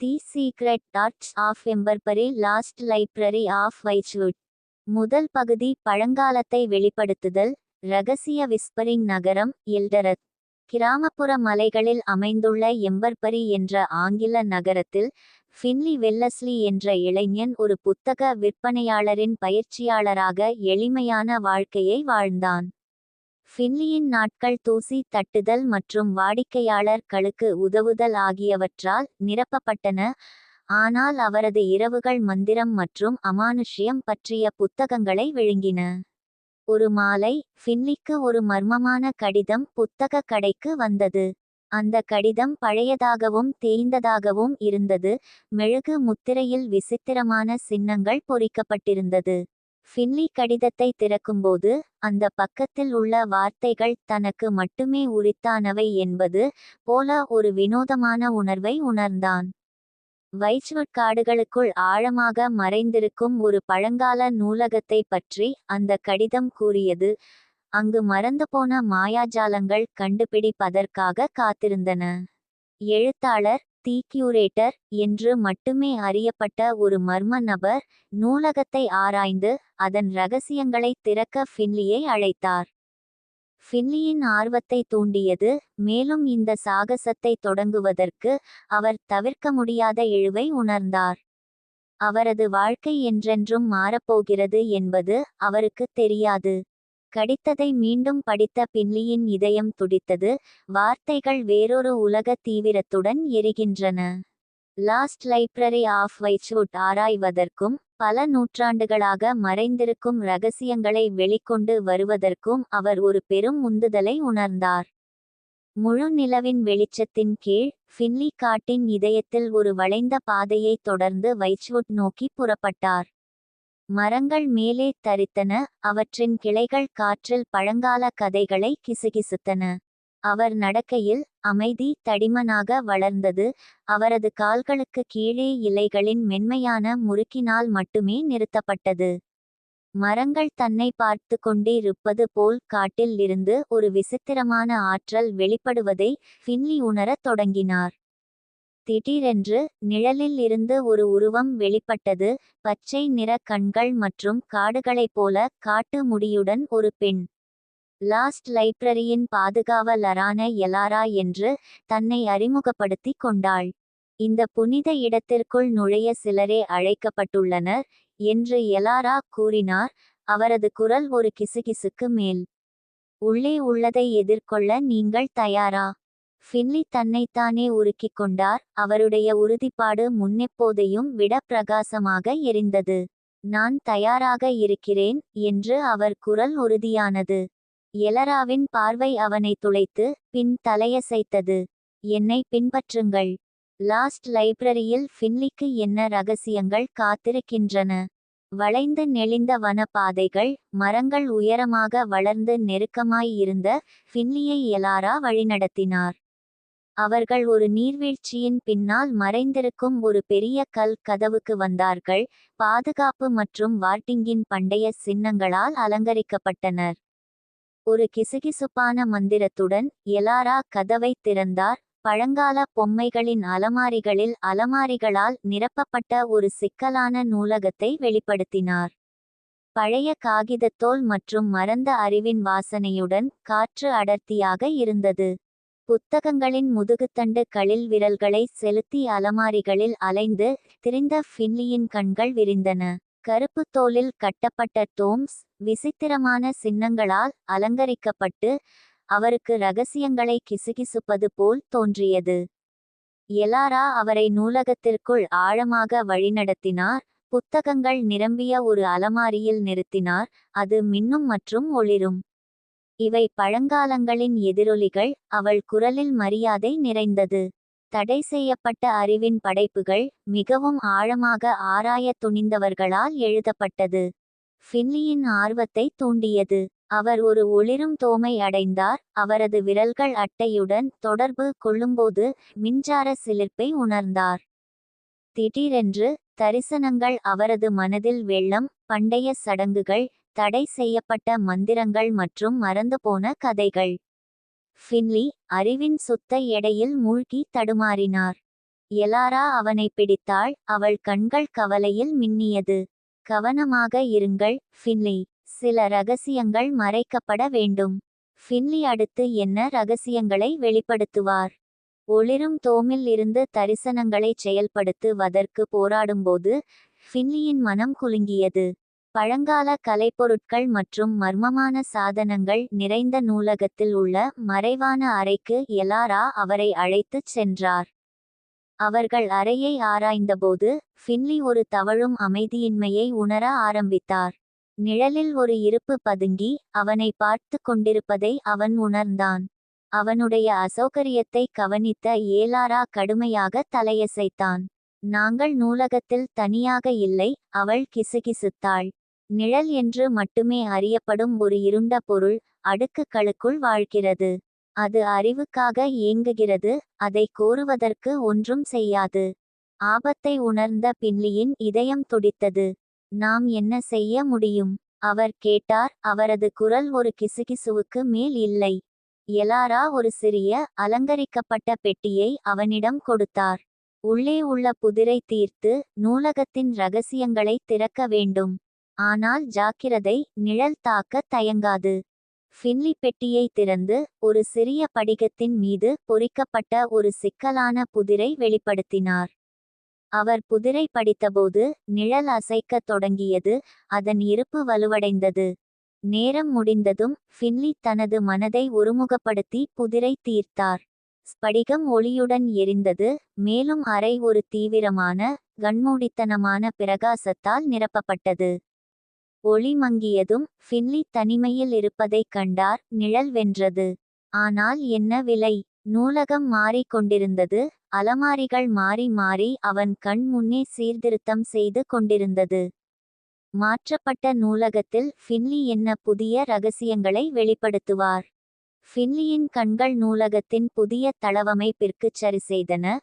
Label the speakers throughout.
Speaker 1: The secret arts of Emberbury lost library of Wychwood. முதல் பகுதி பழங்காலத்தை வெளிப்படுத்துதல். இரகசிய விஸ்பரிங் நகரம் எல்டரத். கிராமப்புற மலைகளில் அமைந்துள்ள எம்பர்பரி என்ற ஆங்கில நகரத்தில் ஃபின்லி வெல்லஸ்லி என்ற இளைஞன் ஒரு புத்தக விற்பனையாளரின் பயிற்சியாளராக எளிமையான வாழ்க்கையை வாழ்ந்தான். ஃபின்லியின் நாட்கள் தூசி தட்டுதல் மற்றும் வாடிக்கையாளர்களுக்கு உதவுதல் ஆகியவற்றால் நிரப்பப்பட்டன, ஆனால் அவரது இரவுகள் மந்திரம் மற்றும் அமானுஷ்யம் பற்றிய புத்தகங்களை விழுங்கின. ஒரு மாலை, ஃபின்லிக்கு ஒரு மர்மமான கடிதம் புத்தக கடைக்கு வந்தது. அந்த கடிதம் பழையதாகவும் தேய்ந்ததாகவும் இருந்தது, மெழுகு முத்திரையில் விசித்திரமான சின்னங்கள் பொறிக்கப்பட்டிருந்தது. ஃபின்லி கடிதத்தை திறக்கும்போது அந்த பக்கத்தில் உள்ள வார்த்தைகள் தனக்கு மட்டுமே உரித்தானவை என்பது போல ஒரு வினோதமான உணர்வை உணர்ந்தான். வைச்வுட் காடுகளுக்குள் ஆழமாக மறைந்திருக்கும் ஒரு பழங்கால நூலகத்தை பற்றி அந்த கடிதம் கூறியது, அங்கு மறந்துபோன மாயாஜாலங்கள் கண்டுபிடிப்பதற்காக காத்திருந்தன. எழுத்தாளர், தி கியூரேட்டர் என்று மட்டுமே அறியப்பட்ட ஒரு மர்ம நபர் நூலகத்தை ஆராய்ந்து அதன் இரகசியங்களை திறக்க ஃபின்லியை அழைத்தார். ஃபின்லியின் ஆர்வத்தை தூண்டியது, மேலும் இந்த சாகசத்தை தொடங்குவதற்கு அவர் தவிர்க்க முடியாத இழுவை உணர்ந்தார். அவரது வாழ்க்கை என்றென்றும் மாறப்போகிறது என்பது அவருக்கு தெரியாது. கடிதத்தை மீண்டும் படித்த ஃபின்லியின் இதயம் துடித்தது, வார்த்தைகள் வேறொரு உலக தீவிரத்துடன் எரிகின்றன. லாஸ்ட் லைப்ரரி ஆஃப் வைச்வுட் ஆராய்வதற்கும் பல நூற்றாண்டுகளாக மறைந்திருக்கும் இரகசியங்களை வெளிக்கொண்டு வருவதற்கும் அவர் ஒரு பெரும் உந்துதலை உணர்ந்தார். முழு நிலவின் வெளிச்சத்தின் கீழ் ஃபின்லி காட்டின் இதயத்தில் ஒரு வளைந்த பாதையை தொடர்ந்து வைச்வுட் நோக்கி புறப்பட்டார். மரங்கள் மேலே தரித்தன, அவற்றின் கிளைகள் காற்றில் பழங்கால கதைகளை கிசுகிசுத்தன. அவர் நடக்கையில் அமைதி தடிமனாக வளர்ந்தது, அவரது கால்களுக்கு கீழே இலைகளின் மென்மையான முறுக்கினால் மட்டுமே நிறுத்தப்பட்டது. மரங்கள் தன்னை பார்த்து கொண்டிருப்பது போல் காட்டில் இருந்து ஒரு விசித்திரமான ஆற்றல் வெளிப்படுவதை ஃபின்லி உணரத் தொடங்கினார். திடீரென்று நிழலில் இருந்து ஒரு உருவம் வெளிப்பட்டது, பச்சை நிற கண்கள் மற்றும் காடுகளைப் போல காட்டு முடியுடன் ஒரு பெண். லாஸ்ட் லைப்ரரியின் பாதுகாவலரான எலாரா என்று தன்னை அறிமுகப்படுத்தி கொண்டாள். இந்த புனித இடத்திற்குள் நுழைய சிலரே அழைக்கப்பட்டுள்ளனர் என்று எலாரா கூறினார், அவரது குரல் ஒரு கிசுகிசுக்கு மேல். உள்ளே உள்ளதை எதிர்கொள்ள நீங்கள் தயாரா? ஃபின்லி தன்னைத்தானே உருக்கிக் கொண்டார், அவருடைய உறுதிப்பாடு முன்னெப்போதையும் விட பிரகாசமாக எரிந்தது. நான் தயாராக இருக்கிறேன் என்று அவர் குரல் உறுதியானது. எலராவின் பார்வை அவனை துளைத்து பின் தலையசைத்தது. என்னை பின்பற்றுங்கள். லாஸ்ட் லைப்ரரியில் ஃபின்லிக்கு என்ன ரகசியங்கள் காத்திருக்கின்றன? வளைந்து நெளிந்த வன பாதைகள், மரங்கள் உயரமாக வளர்ந்து நெருக்கமாய் இருந்த ஃபின்லியை எலாரா வழிநடத்தினார். அவர்கள் ஒரு நீர்வீழ்ச்சியின் பின்னால் மறைந்திருக்கும் ஒரு பெரிய கல் கதவுக்கு வந்தார்கள், பாதுகாப்பு மற்றும் வார்டிங்கின் பண்டைய சின்னங்களால் அலங்கரிக்கப்பட்டனர். ஒரு கிசுகிசுப்பான மந்திரத்துடன் எலாரா கதவை திறந்தார். பழங்கால பொம்மைகளின் அலமாரிகளில் அலமாரிகளால் நிரப்பப்பட்ட ஒரு சிக்கலான நூலகத்தை வெளிப்படுத்தினார். பழைய காகிதத்தோல் மற்றும் மறந்த அறிவின் வாசனையுடன் காற்று அடர்த்தியாக இருந்தது. புத்தகங்களின் முதுகுத்தண்டு களில் விரல்களை செலுத்தி அலமாரிகளில் அலைந்து திரிந்த ஃபின்லியின் கண்கள் விரிந்தன. கருப்பு தோலில் கட்டப்பட்ட டோம்ஸ் விசித்திரமான சின்னங்களால் அலங்கரிக்கப்பட்டு அவருக்கு இரகசியங்களை கிசுகிசுப்பது போல் தோன்றியது. எலாரா அவரை நூலகத்திற்குள் ஆழமாக வழிநடத்தினார், புத்தகங்கள் நிரம்பிய ஒரு அலமாரியில் நிறுத்தினார், அது மின்னும் மற்றும் ஒளிரும். இவை பழங்காலங்களின் எதிரொலிகள், அவள் குரலில் மரியாதை நிறைந்தது. தடை செய்யப்பட்ட அறிவின் படைப்புகள், மிகவும் ஆழமாக ஆராய துணிந்தவர்களால் எழுதப்பட்டது. ஃபின்லியின் ஆர்வத்தை தூண்டியது. அவர் ஒரு ஒளிரும் தோமை அடைந்தார், அவரது விரல்கள் அட்டையுடன் தொடர்பு கொள்ளும்போது மின்சார சிலிர்ப்பை உணர்ந்தார். திடீரென்று தரிசனங்கள் அவரது மனதில் வெள்ளம், பண்டைய சடங்குகள், தடை செய்யப்பட்ட மந்திரங்கள் மற்றும் மறந்துபோன கதைகள். ஃபின்லி அறிவின் சுத்த எடையில் மூழ்கி தடுமாறினார். எலாரா அவனை பிடித்தாள். அவள் கண்கள் கவலையில் மின்னியது. கவனமாக இருங்கள் ஃபின்லி. சில ரகசியங்கள் மறைக்கப்பட வேண்டும். ஃபின்லி அடுத்து என்ன ரகசியங்களை வெளிப்படுத்துவார்? ஒளிரும் தோமில் இருந்து தரிசனங்களை செயல்படுத்துவதற்கு போராடும்போது ஃபின்லியின் மனம் குலுங்கியது. பழங்கால கலைப்பொருட்கள் மற்றும் மர்மமான சாதனங்கள் நிறைந்த நூலகத்தில் உள்ள மறைவான அறைக்கு எலாரா அவரை அழைத்துச் சென்றார். அவர்கள் அறையை ஆராய்ந்தபோது ஃபின்லி ஒரு தவழும் அமைதியின்மையை உணர ஆரம்பித்தார். நிழலில் ஒரு இருப்பு பதுங்கி அவனை பார்த்து கொண்டிருப்பதை அவன் உணர்ந்தான். அவனுடைய அசௌகரியத்தை கவனித்த ஏலாரா கடுமையாக தலையசைத்தான். நாங்கள் நூலகத்தில் தனியாக இல்லை, அவள் கிசுகிசுத்தாள். நிழல் என்று மட்டுமே அறியப்படும் ஒரு இருண்ட பொருள் அடுக்குகளுக்குள் வாழ்கிறது. அது அறிவுக்காக ஏங்குகிறது, அதை கோருவதற்கு ஒன்றும் செய்யாது. ஆபத்தை உணர்ந்த பின்லியின் இதயம் துடித்தது. நாம் என்ன செய்ய முடியும்? அவர் கேட்டார். அவரது குரல் ஒரு கிசுகிசுவுக்கு மேல் இல்லை. எலாரா ஒரு சிறிய அலங்கரிக்கப்பட்ட பெட்டியை அவனிடம் கொடுத்தார். உள்ளே உள்ள புதிரை தீர்த்து நூலகத்தின் ரகசியங்களை திறக்க வேண்டும். ஆனால் ஜாக்கிரதை, நிழல் தாக்க தயங்காது. ஃபின்லி பெட்டியை திறந்து ஒரு சிறிய படிகத்தின் மீது பொறிக்கப்பட்ட ஒரு சிக்கலான புதிரை வெளிப்படுத்தினார். அவர் புதிரை படித்தபோது நிழல் அசைக்கத் தொடங்கியது. அதன் இருப்பு வலுவடைந்தது. நேரம் முடிந்ததும் ஃபின்லி தனது மனதை ஒருமுகப்படுத்தி புதிரை தீர்த்தார். ஸ்படிகம் ஒளியுடன் எரிந்தது. மேலும் அறை ஒரு தீவிரமான கண்மூடித்தனமான பிரகாசத்தால் நிரப்பப்பட்டது. ஒளி மங்கியதும் ஃபின்லி தனிமையில் இருப்பதைக் கண்டார். நிழல் வென்றது. ஆனால் என்ன விலை? நூலகம் மாறிக் கொண்டிருந்தது. அலமாரிகள் மாறி மாறி அவன் கண் முன்னே சீர்திருத்தம் செய்து கொண்டிருந்தது. மாற்றப்பட்ட நூலகத்தில் ஃபின்லி என்ன புதிய ரகசியங்களை வெளிப்படுத்துவார்? ஃபின்லியின் கண்கள் நூலகத்தின் புதிய தளவமைப்பிற்குச் சரி செய்தன.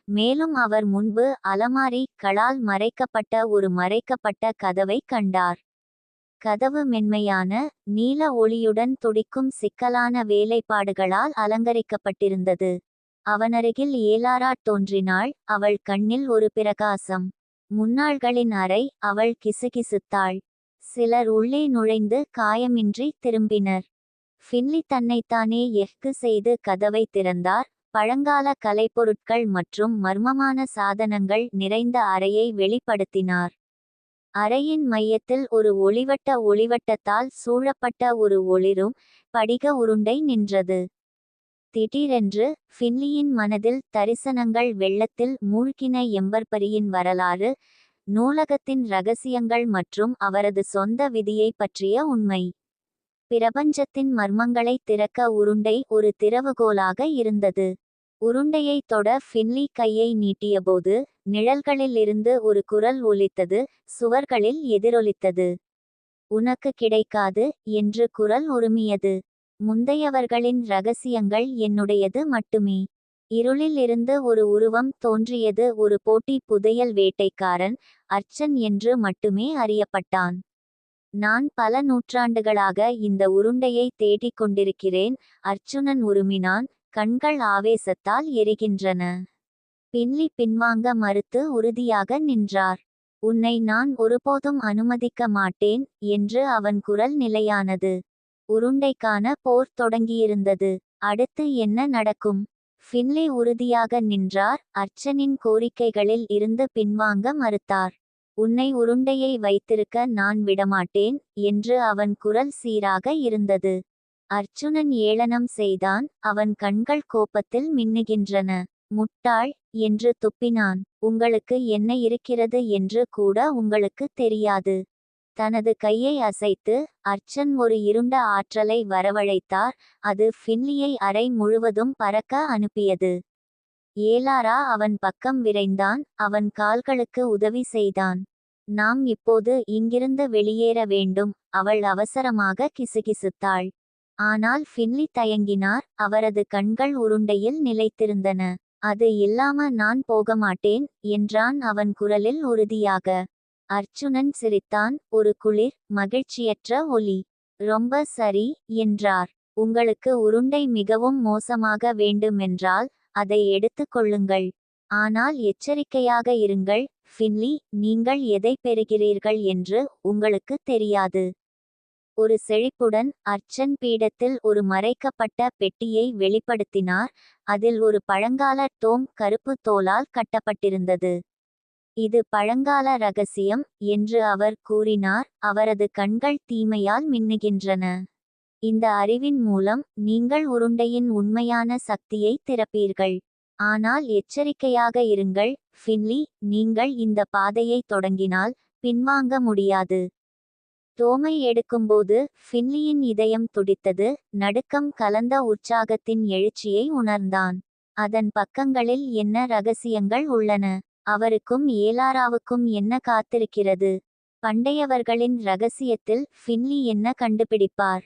Speaker 1: மேலும் அவர் முன்பு அலமாரி களால் மறைக்கப்பட்ட ஒரு மறைக்கப்பட்ட கதவை கண்டார். கதவு மென்மையான நீல ஒளியுடன் துடிக்கும் சிக்கலான வேலைப்பாடுகளால் அலங்கரிக்கப்பட்டிருந்தது. அவனருகில் ஏலாரா தோன்றினாள். அவள் கண்ணில் ஒரு பிரகாசம். முன்னாள்களின் அறை. அவள் கிசுகிசுத்தாள். சிலர் உள்ளே நுழைந்து காயமின்றி திரும்பினர். ஃபின்லி தன்னைத்தானே எஃகு செய்து கதவை திறந்தார். பழங்கால கலைப்பொருட்கள் மற்றும் மர்மமான சாதனங்கள் நிறைந்த அறையை வெளிப்படுத்தினார். அறையின் மையத்தில் ஒரு ஒளிவட்டத்தால் சூழப்பட்ட ஒரு ஒளிரும் படிக உருண்டை நின்றது. திடீரென்று ஃபின்லியின் மனதில் தரிசனங்கள் வெள்ளத்தில் மூழ்கின. எம்பர்பரியின் வரலாறு, நூலகத்தின் ரகசியங்கள் மற்றும் அவரது சொந்த விதியை பற்றிய உண்மை. பிரபஞ்சத்தின் மர்மங்களை திறக்க உருண்டை ஒரு திறவுகோலாக இருந்தது. உருண்டையை தொட ஃபின்லி கையை நீட்டியபோது நிழல்களில் இருந்து ஒரு குரல் ஒலித்தது. சுவர்களில் எதிரொலித்தது. உனக்கு கிடைக்காது என்று குரல் உறுமியது. முந்தையவர்களின் ரகசியங்கள் என்னுடையது மட்டுமே. இருளில் இருந்து ஒரு உருவம் தோன்றியது. ஒரு போட்டி புதையல் வேட்டைக்காரன் அர்ச்சன் என்று மட்டுமே அறியப்பட்டான். நான் பல நூற்றாண்டுகளாக இந்த உருண்டையை தேடிக் கொண்டிருக்கிறேன். அர்ச்சுனன் உருமினான். கண்கள் ஆவேசத்தால் எரிகின்றன. பின்லி பின்வாங்க மறுத்து உறுதியாக நின்றார். உன்னை நான் ஒருபோதும் அனுமதிக்க மாட்டேன் என்று அவன் குரல் நிலையானது. உருண்டைக்கான போர் தொடங்கியிருந்தது. அடுத்து என்ன நடக்கும்? ஃபின்லி உறுதியாக நின்றார். அர்ச்சனின் கோரிக்கைகளில் இருந்து பின்வாங்க மறுத்தார். உன்னை உருண்டையை வைத்திருக்க நான் விடமாட்டேன் என்று அவன் குரல் சீராக இருந்தது. அர்ச்சுனன் ஏளனம் செய்தான். அவன் கண்கள் கோபத்தில் மின்னுகின்றன. முட்டாள் என்று துப்பினான். உங்களுக்கு என்ன இருக்கிறது என்று கூட உங்களுக்கு தெரியாது. தனது கையை அசைத்து அர்ச்சன் ஒரு இருண்ட ஆற்றலை வரவழைத்தார். அது ஃபின்லியை அறை முழுவதும் பறக்க அனுப்பியது. ஏலாரா அவன் பக்கம் விரைந்தான். அவன் கால்களுக்கு உதவி செய்தான். நாம் இப்போது இங்கிருந்து வெளியேற வேண்டும். அவள் அவசரமாக கிசுகிசுத்தாள். ஆனால் ஃபின்லி தயங்கினார். அவரது கண்கள் உருண்டையில் நிலைத்திருந்தன. அது இல்லாம நான் போகமாட்டேன் என்றான் அவன் குரலில் உறுதியாக. அர்ச்சுனன் சிரித்தான். ஒரு குளிர் மகிழ்ச்சியற்ற ஒலி. ரொம்ப சரி என்றார். உங்களுக்கு உருண்டை மிகவும் மோசமாக வேண்டுமென்றால் அதை எடுத்து கொள்ளுங்கள். ஆனால் எச்சரிக்கையாக இருங்கள், ஃபின்லி. நீங்கள் எதை பெறுகிறீர்கள் என்று உங்களுக்கு தெரியாது. ஒரு செழிப்புடன் அர்ச்சன் பீடத்தில் ஒரு மறைக்கப்பட்ட பெட்டியை வெளிப்படுத்தினார். அதில் ஒரு பழங்கால டோம் கருப்பு தோலால் கட்டப்பட்டிருந்தது. இது பழங்கால ரகசியம் என்று அவர் கூறினார். அவரது கண்கள் தீமையால் மின்னுகின்றன. இந்த அறிவின் மூலம் நீங்கள் உருண்டையின் உண்மையான சக்தியை திறப்பீர்கள். ஆனால் எச்சரிக்கையாக இருங்கள், ஃபின்லி. நீங்கள் இந்த பாதையை தொடங்கினால் பின்வாங்க முடியாது. டோமை எடுக்கும்போது ஃபின்லியின் இதயம் துடித்தது. நடுக்கம் கலந்த உற்சாகத்தின் எழுச்சியை உணர்ந்தான். அதன் பக்கங்களில் என்ன ரகசியங்கள் உள்ளன? அவருக்கும் ஏலாராவுக்கும் என்ன காத்திருக்கிறது? பண்டையவர்களின் ரகசியத்தில் ஃபின்லி என்ன கண்டுபிடிப்பார்?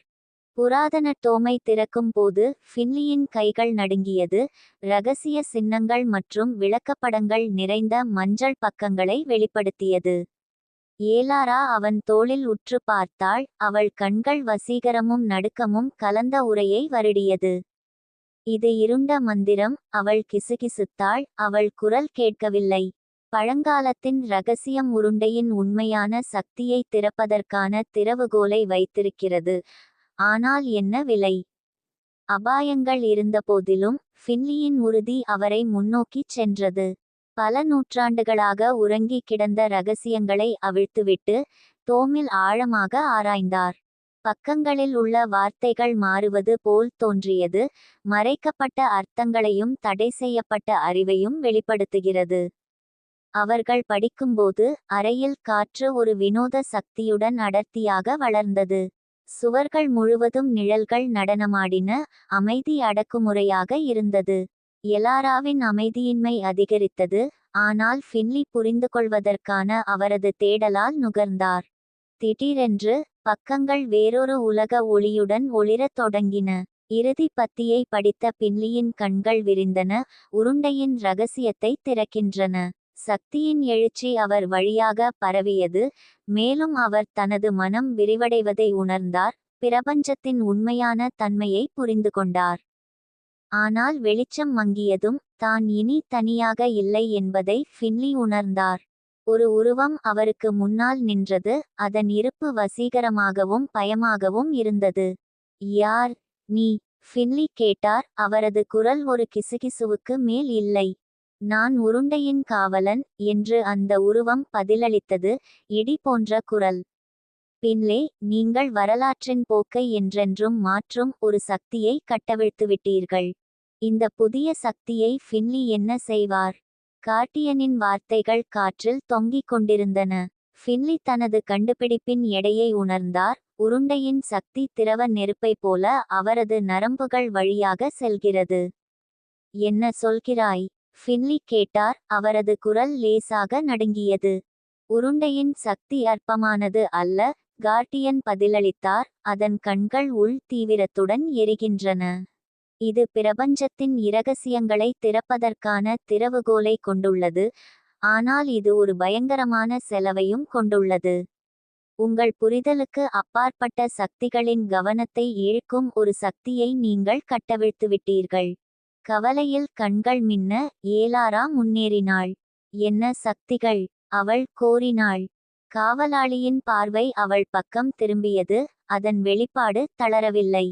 Speaker 1: புராதன டோமை திறக்கும் போது ஃபின்லியின் கைகள் நடுங்கியது. இரகசிய சின்னங்கள் மற்றும் விளக்கப்படங்கள் நிறைந்த மஞ்சள் பக்கங்களை வெளிப்படுத்தியது. ஏலாரா அவன் தோளில் உற்று பார்த்தாள். அவள் கண்கள் வசீகரமும் நடுக்கமும் கலந்த உரையை வருடியது. இது இருண்ட மந்திரம். அவள் கிசுகிசுத்தாள். அவள் குரல் கேட்கவில்லை. பழங்காலத்தின் இரகசியம் உருண்டையின் உண்மையான சக்தியை திறப்பதற்கான திறவுகோலை வைத்திருக்கிறது. ஆனால் என்ன விலை? அபாயங்கள் இருந்தபோதிலும் ஃபின்லியின் உறுதி அவரை முன்னோக்கிச் சென்றது. பல நூற்றாண்டுகளாக உறங்கி கிடந்த இரகசியங்களை அவிழ்த்துவிட்டு டோமில் ஆழமாக ஆராய்ந்தார். பக்கங்களில் உள்ள வார்த்தைகள் மாறுவது போல் தோன்றியது. மறைக்கப்பட்ட அர்த்தங்களையும் தடை செய்யப்பட்ட அறிவையும் வெளிப்படுத்துகிறது. அவர்கள் படிக்கும்போது அறையில் காற்று ஒரு வினோத சக்தியுடன் அடர்த்தியாக வளர்ந்தது. சுவர்கள் முழுவதும் நிழல்கள் நடனமாடின. அமைதி அடக்குமுறையாக இருந்தது. எலாராவின் அமைதியின்மை அதிகரித்தது. ஆனால் ஃபின்லி புரிந்துகொள்வதற்கான அவரது தேடலால் நுகர்ந்தார். திடீரென்று பக்கங்கள் வேறொரு உலக ஒளியுடன் ஒளிரத் தொடங்கின. இறுதி பத்தியை படித்த பின்லியின் கண்கள் விரிந்தன. உருண்டையின் இரகசியத்தை திறக்கின்றன. சக்தியின் எழுச்சி அவர் வழியாக பரவியது. மேலும் அவர் தனது மனம் விரிவடைவதை உணர்ந்தார். பிரபஞ்சத்தின் உண்மையான தன்மையை புரிந்து கொண்டார். ஆனால் வெளிச்சம் மங்கியதும் தான் இனி தனியாக இல்லை என்பதை ஃபின்லி உணர்ந்தார். ஒரு உருவம் அவருக்கு முன்னால் நின்றது. அதன் இருப்பு வசீகரமாகவும் பயமாகவும் இருந்தது. யார் நீ? ஃபின்லி கேட்டார். அவரது குரல் ஒரு கிசுகிசுவுக்கு மேல் இல்லை. நான் உருண்டையின் காவலன் என்று அந்த உருவம் பதிலளித்தது. இடி போன்ற குரல். பின்லே, நீங்கள் வரலாற்றின் போக்கை என்றென்றும் மாற்றும் ஒரு சக்தியை கட்டவிழ்த்துவிட்டீர்கள். இந்த புதிய சக்தியை ஃபின்லி என்ன செய்வார்? கார்டியனின் வார்த்தைகள் காற்றில் தொங்கிக் கொண்டிருந்தன. ஃபின்லி தனது கண்டுபிடிப்பின் எடையை உணர்ந்தார். உருண்டையின் சக்தி திரவ நெருப்பை போல அவரது நரம்புகள் வழியாக செல்கிறது. என்ன சொல்கிறாய்? ஃபின்லி கேட்டார். அவரது குரல் லேசாக நடுங்கியது. உருண்டையின் சக்தி அற்பமானது அல்ல, கார்டியன் பதிலளித்தார். அதன் கண்கள் உள் தீவிரத்துடன் எரிகின்றன. இது பிரபஞ்சத்தின் இரகசியங்களை திறப்பதற்கான திறவுகோலை கொண்டுள்ளது. ஆனால் இது ஒரு பயங்கரமான செலவையும் கொண்டுள்ளது. உங்கள் புரிதலுக்கு அப்பாற்பட்ட சக்திகளின் கவனத்தை இழுக்கும் ஒரு சக்தியை நீங்கள் கட்டவிழ்த்துவிட்டீர்கள். கவலையில் கண்கள் மின்ன ஏலாரா முன்னேறினாள். என்ன சக்திகள்? அவள் கோரினாள். காவலாளியின் பார்வை அவள் பக்கம் திரும்பியது. அதன் வெளிப்பாடு தளரவில்லை.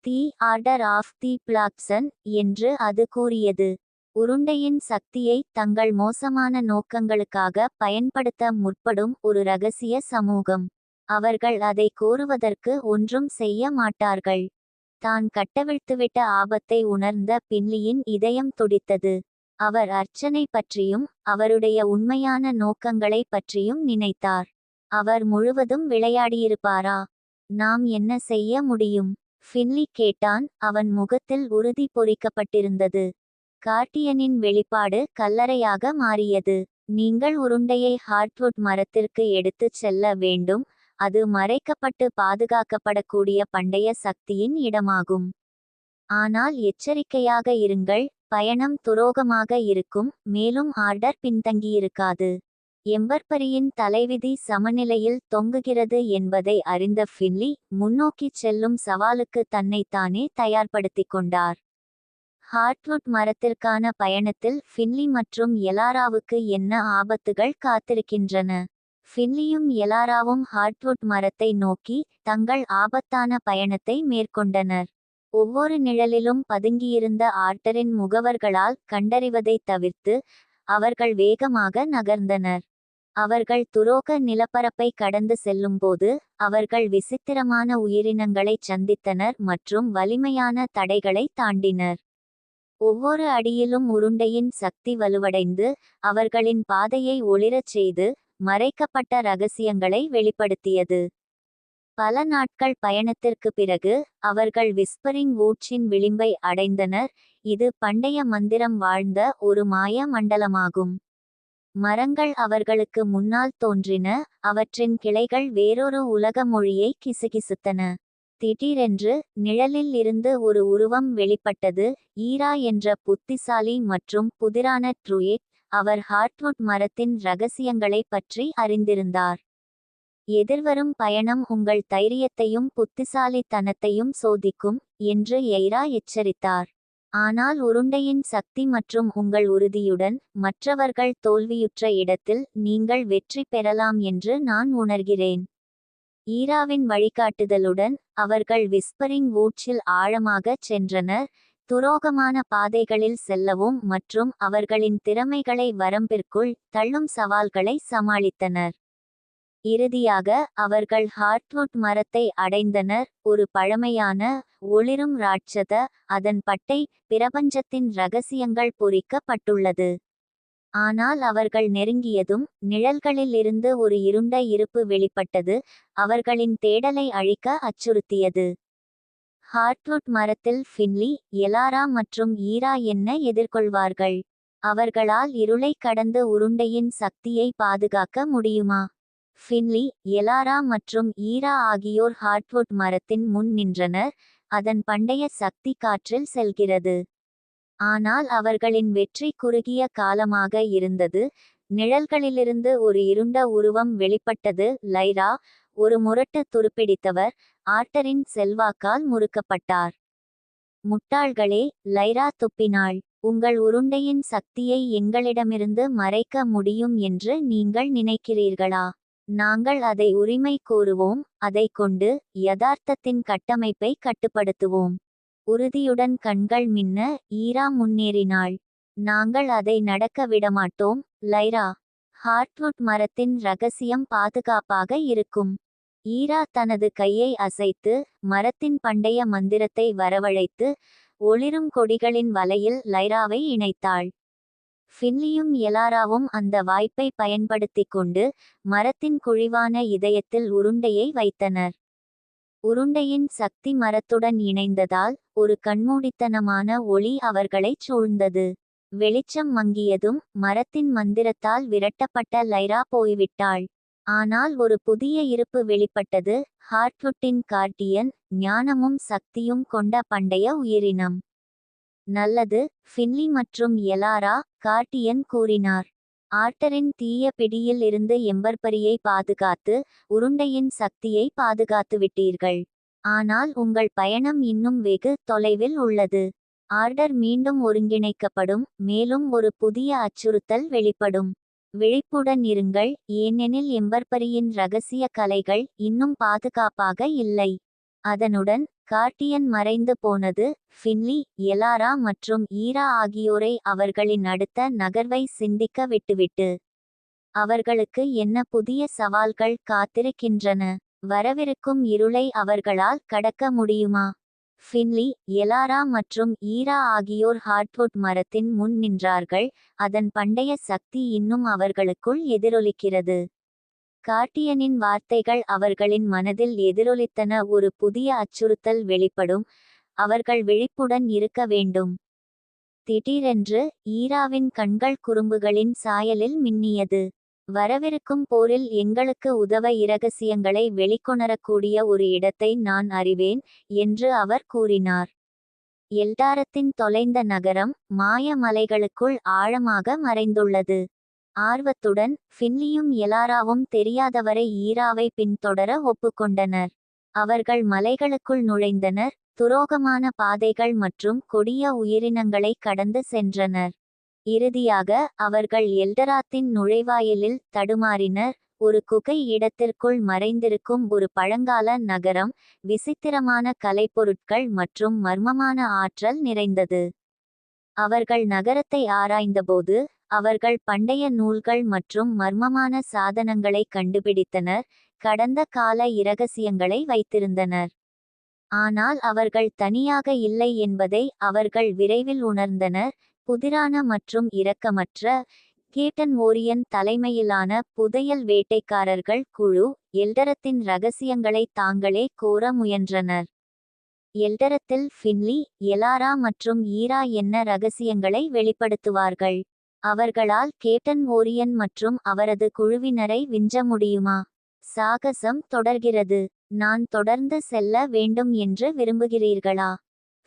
Speaker 1: தி ஆர்டர் ஆஃப் தி பிளாக்சன் என்று அது கூறியது. உருண்டையின் சக்தியை தங்கள் மோசமான நோக்கங்களுக்காக பயன்படுத்த முற்படும் ஒரு இரகசிய சமூகம். அவர்கள் அதை கோருவதற்கு ஒன்றும் செய்ய மாட்டார்கள். தான் கட்டவிழ்த்துவிட்ட ஆபத்தை உணர்ந்த பின்லியின் இதயம் துடித்தது. அவர் அர்ச்சனை பற்றியும் அவருடைய உண்மையான நோக்கங்களை பற்றியும் நினைத்தார். அவர் முழுவதும் விளையாடியிருப்பாரா? நாம் என்ன செய்ய முடியும்? ஃபின்லி கேட்டான். அவன் முகத்தில் உறுதி பொறிக்கப்பட்டிருந்தது. கார்டியனின் வெளிப்பாடு கல்லறையாக மாறியது. நீங்கள் உருண்டையை ஹார்ட்வுட் மரத்திற்கு எடுத்துச் செல்ல வேண்டும். அது மறைக்கப்பட்டு பாதுகாக்கப்படக்கூடிய பண்டைய சக்தியின் இடமாகும். ஆனால் எச்சரிக்கையாக இருங்கள், பயணம் துரோகமாக இருக்கும். மேலும் ஆர்டர் பின்தங்கியிருக்காது. எம்பர்பரியின் தலைவிதி சமநிலையில் தொங்குகிறது என்பதை அறிந்த ஃபின்லி முன்னோக்கிச் செல்லும் சவாலுக்கு தன்னைத்தானே தயார்படுத்திக் கொண்டார். ஹார்ட்வுட் மரத்திற்கான பயணத்தில் ஃபின்லி மற்றும் எலாராவுக்கு என்ன ஆபத்துகள் காத்திருக்கின்றன? ஃபின்லியும் எலாராவும் ஹார்ட்வுட் மரத்தை நோக்கி தங்கள் ஆபத்தான பயணத்தை மேற்கொண்டனர். ஒவ்வொரு நிழலிலும் பதுங்கியிருந்த ஆர்டரின் முகவர்களால் கண்டறிவதைத் தவிர்த்து அவர்கள் வேகமாக நகர்ந்தனர். அவர்கள் துரோக நிலப்பரப்பை கடந்து செல்லும்போது அவர்கள் விசித்திரமான உயிரினங்களைச் சந்தித்தனர் மற்றும் வலிமையான தடைகளை தாண்டினர். ஒவ்வொரு அடியிலும் உருண்டையின் சக்தி வலுவடைந்து அவர்களின் பாதையை ஒளிரச் செய்து மறைக்கப்பட்ட ரகசியங்களை வெளிப்படுத்தியது. பல நாட்கள் பயணத்திற்கு பிறகு அவர்கள் விஸ்பரிங் வூட்ஸின் விளிம்பை அடைந்தனர். இது பண்டைய மந்திரம் வாழ்ந்த ஒரு மாய மண்டலமாகும். மரங்கள் அவர்களுக்கு முன்னால் தோன்றின, அவற்றின் கிளைகள் வேறொரு உலக மொழியை கிசுகிசுத்தன. திடீரென்று நிழலில் இருந்து ஒரு உருவம் வெளிப்பட்டது. ஈரா என்ற புத்திசாலி மற்றும் புதிரான ட்ரூயிட். அவர் ஹார்ட்வுட் மரத்தின் ரகசியங்களை பற்றி அறிந்திருந்தார். எதிர்வரும் பயணம் உங்கள் தைரியத்தையும் புத்திசாலித்தனத்தையும் சோதிக்கும் என்று எய்ரா எச்சரித்தார். ஆனால் உருண்டையின் சக்தி மற்றும் உங்கள் உறுதியுடன் மற்றவர்கள் தோல்வியுற்ற இடத்தில் நீங்கள் வெற்றி பெறலாம் என்று நான் உணர்கிறேன். ஈராவின் வழிகாட்டுதலுடன் அவர்கள் விஸ்பரிங் வூட்ஸில் ஆழமாகச் சென்றனர், துரோகமான பாதைகளில் செல்லவும் மற்றும் அவர்களின் திறமைகளை வரம்பிற்குள் தள்ளும் சவால்களை சமாளித்தனர். இறுதியாக அவர்கள் ஹார்ட்வுட் மரத்தை அடைந்தனர், ஒரு பழமையான ஒளிரும் ராட்சத. அதன் பட்டை பிரபஞ்சத்தின் ரகசியங்கள் பொறிக்கப்பட்டுள்ளது. ஆனால் அவர்கள் நெருங்கியதும் நிழல்களில் இருந்து ஒரு இருண்ட இருப்பு வெளிப்பட்டது, அவர்களின் தேடலை அழிக்க அச்சுறுத்தியது. ஹார்ட்வுட் மரத்தில் ஃபின்லி, எலாரா மற்றும் ஈரா என்ன எதிர்கொள்வார்கள்? அவர்களால் இருளை கடந்து உருண்டையின் சக்தியை பாதுகாக்க முடியுமா? ஃபின்லி, எலாரா மற்றும் ஈரா ஆகியோர் ஹார்ட்வுட் மரத்தின் முன் நின்றனர். அதன் பண்டைய சக்தி காற்றில் செல்கிறது. ஆனால் அவர்களின் வெற்றி குறுகிய காலமாக இருந்தது. நிழல்களிலிருந்து ஒரு இருண்ட உருவம் வெளிப்பட்டது. லைரா, ஒரு முரட்டு துருப்பிடித்தவர், ஆர்டரின் செல்வாக்கால் முறுக்கப்பட்டார். முட்டாள்களே, லைரா துப்பினாள். உங்கள் உருண்டையின் சக்தியை எங்களிடமிருந்து மறைக்க முடியும் என்று நீங்கள் நினைக்கிறீர்களா? நாங்கள் அதை உரிமை கோருவோம், அதை கொண்டு யதார்த்தத்தின் கட்டமைப்பை கட்டுப்படுத்துவோம். உறுதியுடன் கண்கள் மின்ன ஈரா முன்னேறினாள். நாங்கள் அதை நடக்க விடமாட்டோம், லைரா. ஹார்ட்வுட் மரத்தின் ரகசியம் பாதுகாப்பாக இருக்கும். ஈரா தனது கையை அசைத்து மரத்தின் பண்டைய மந்திரத்தை வரவழைத்து ஒளிரும் கொடிகளின் வலையில் லைராவை இணைத்தாள். ஃபின்லியும் எலாராவும் அந்த வாய்ப்பை பயன்படுத்திக் கொண்டு மரத்தின் குழிவான இதயத்தில் உருண்டையை வைத்தனர். உருண்டையின் சக்தி மரத்துடன் இணைந்ததால் ஒரு கண்மூடித்தனமான ஒளி அவர்களைச் சூழ்ந்தது. வெளிச்சம் மங்கியதும் மரத்தின் மந்திரத்தால் விரட்டப்பட்ட லைரா போய்விட்டாள். ஆனால் ஒரு புதிய இருப்பு வெளிப்பட்டது, ஹார்ட்வுட்டின் கார்டியன், ஞானமும் சக்தியும் கொண்ட பண்டைய உயிரினம். நல்லது, ஃபின்லி மற்றும் எலாரா, கார்டியன் கூறினார். ஆர்டரின் தீய பிடியில் இருந்து எம்பர்பரியை பாதுகாத்து உருண்டையின் சக்தியை பாதுகாத்துவிட்டீர்கள். ஆனால் உங்கள் பயணம் இன்னும் வெகு தொலைவில் உள்ளது. ஆர்டர் மீண்டும் ஒருங்கிணைக்கப்படும், மேலும் ஒரு புதிய அச்சுறுத்தல் வெளிப்படும். விழிப்புடன் இருங்கள், ஏனெனில் எம்பர்பரியின் இரகசிய கலைகள் இன்னும் பாதுகாப்பாக இல்லை. அதனுடன் கார்டியன் மறைந்து போனது. ஃபின்லி, எலாரா மற்றும் ஈரா ஆகியோரை அவர்களின் அடுத்த நகர்வை சிந்திக்க விட்டுவிட்டு அவர்களுக்கு என்ன புதிய சவால்கள் காத்திருக்கின்றன? வரவிருக்கும் இருளை அவர்களால் கடக்க முடியுமா? ஃபின்லி, எலாரா மற்றும் ஈரா ஆகியோர் ஹார்ட்வுட் மரத்தின் முன் நின்றார்கள், அதன் பண்டைய சக்தி இன்னும் அவர்களுக்குள் எதிரொலிக்கிறது. கார்டியனின் வார்த்தைகள் அவர்களின் மனதில் எதிரொலித்தன, ஒரு புதிய அச்சுறுத்தல் வெளிப்படும், அவர்கள் விழிப்புடன் இருக்க வேண்டும். திடீரென்று ஈராவின் கண்கள் குறும்புகளின் சாயலில் மின்னியது. வரவிருக்கும் போரில் எங்களுக்கு உதவ இரகசியங்களை வெளிக்கொணரக்கூடிய ஒரு இடத்தை நான் அறிவேன் என்று அவர் கூறினார். எல்டாரத்தின் தொலைந்த நகரம் மாய மலைகளுக்குள் ஆழமாக மறைந்துள்ளது. ஆர்வத்துடன் ஃபின்லியும் எலாராவும் தெரியாதவரை ஈராவை பின்தொடர ஒப்புக்கொண்டனர். அவர்கள் மலைகளுக்குள் நுழைந்தனர், துரோகமான பாதைகள் மற்றும் கொடிய உயிரினங்களை கடந்து சென்றனர். இறுதியாக அவர்கள் எல்டராத்தின் நுழைவாயிலில் தடுமாறினர். ஒரு குகை இடத்திற்குள் மறைந்திருக்கும் ஒரு பழங்கால நகரம், விசித்திரமான கலைப்பொருட்கள் மற்றும் மர்மமான ஆற்றல் நிறைந்தது. அவர்கள் நகரத்தை ஆராய்ந்தபோது அவர்கள் பண்டைய நூல்கள் மற்றும் மர்மமான சாதனங்களை கண்டுபிடித்தனர், கடந்த கால இரகசியங்களை வைத்திருந்தனர். ஆனால் அவர்கள் தனியாக இல்லை என்பதை அவர்கள் விரைவில் உணர்ந்தனர். புதிரான மற்றும் இரக்கமற்ற கேப்டன் ஓரியன் தலைமையிலான புதையல் வேட்டைக்காரர்கள் குழு எல்டரத்தின் ரகசியங்களை தாங்களே கோர முயன்றனர். எல்டரத்தில் ஃபின்லி, எலாரா மற்றும் ஈரா என்ன ரகசியங்களை வெளிப்படுத்துவார்கள்? அவர்களால் கேப்டன் ஓரியன் மற்றும் அவரது குழுவினரை விஞ்ச முடியுமா? சாகசம் தொடர்கிறது. நான் தொடர்ந்து செல்ல வேண்டும் என்று விரும்புகிறீர்களா?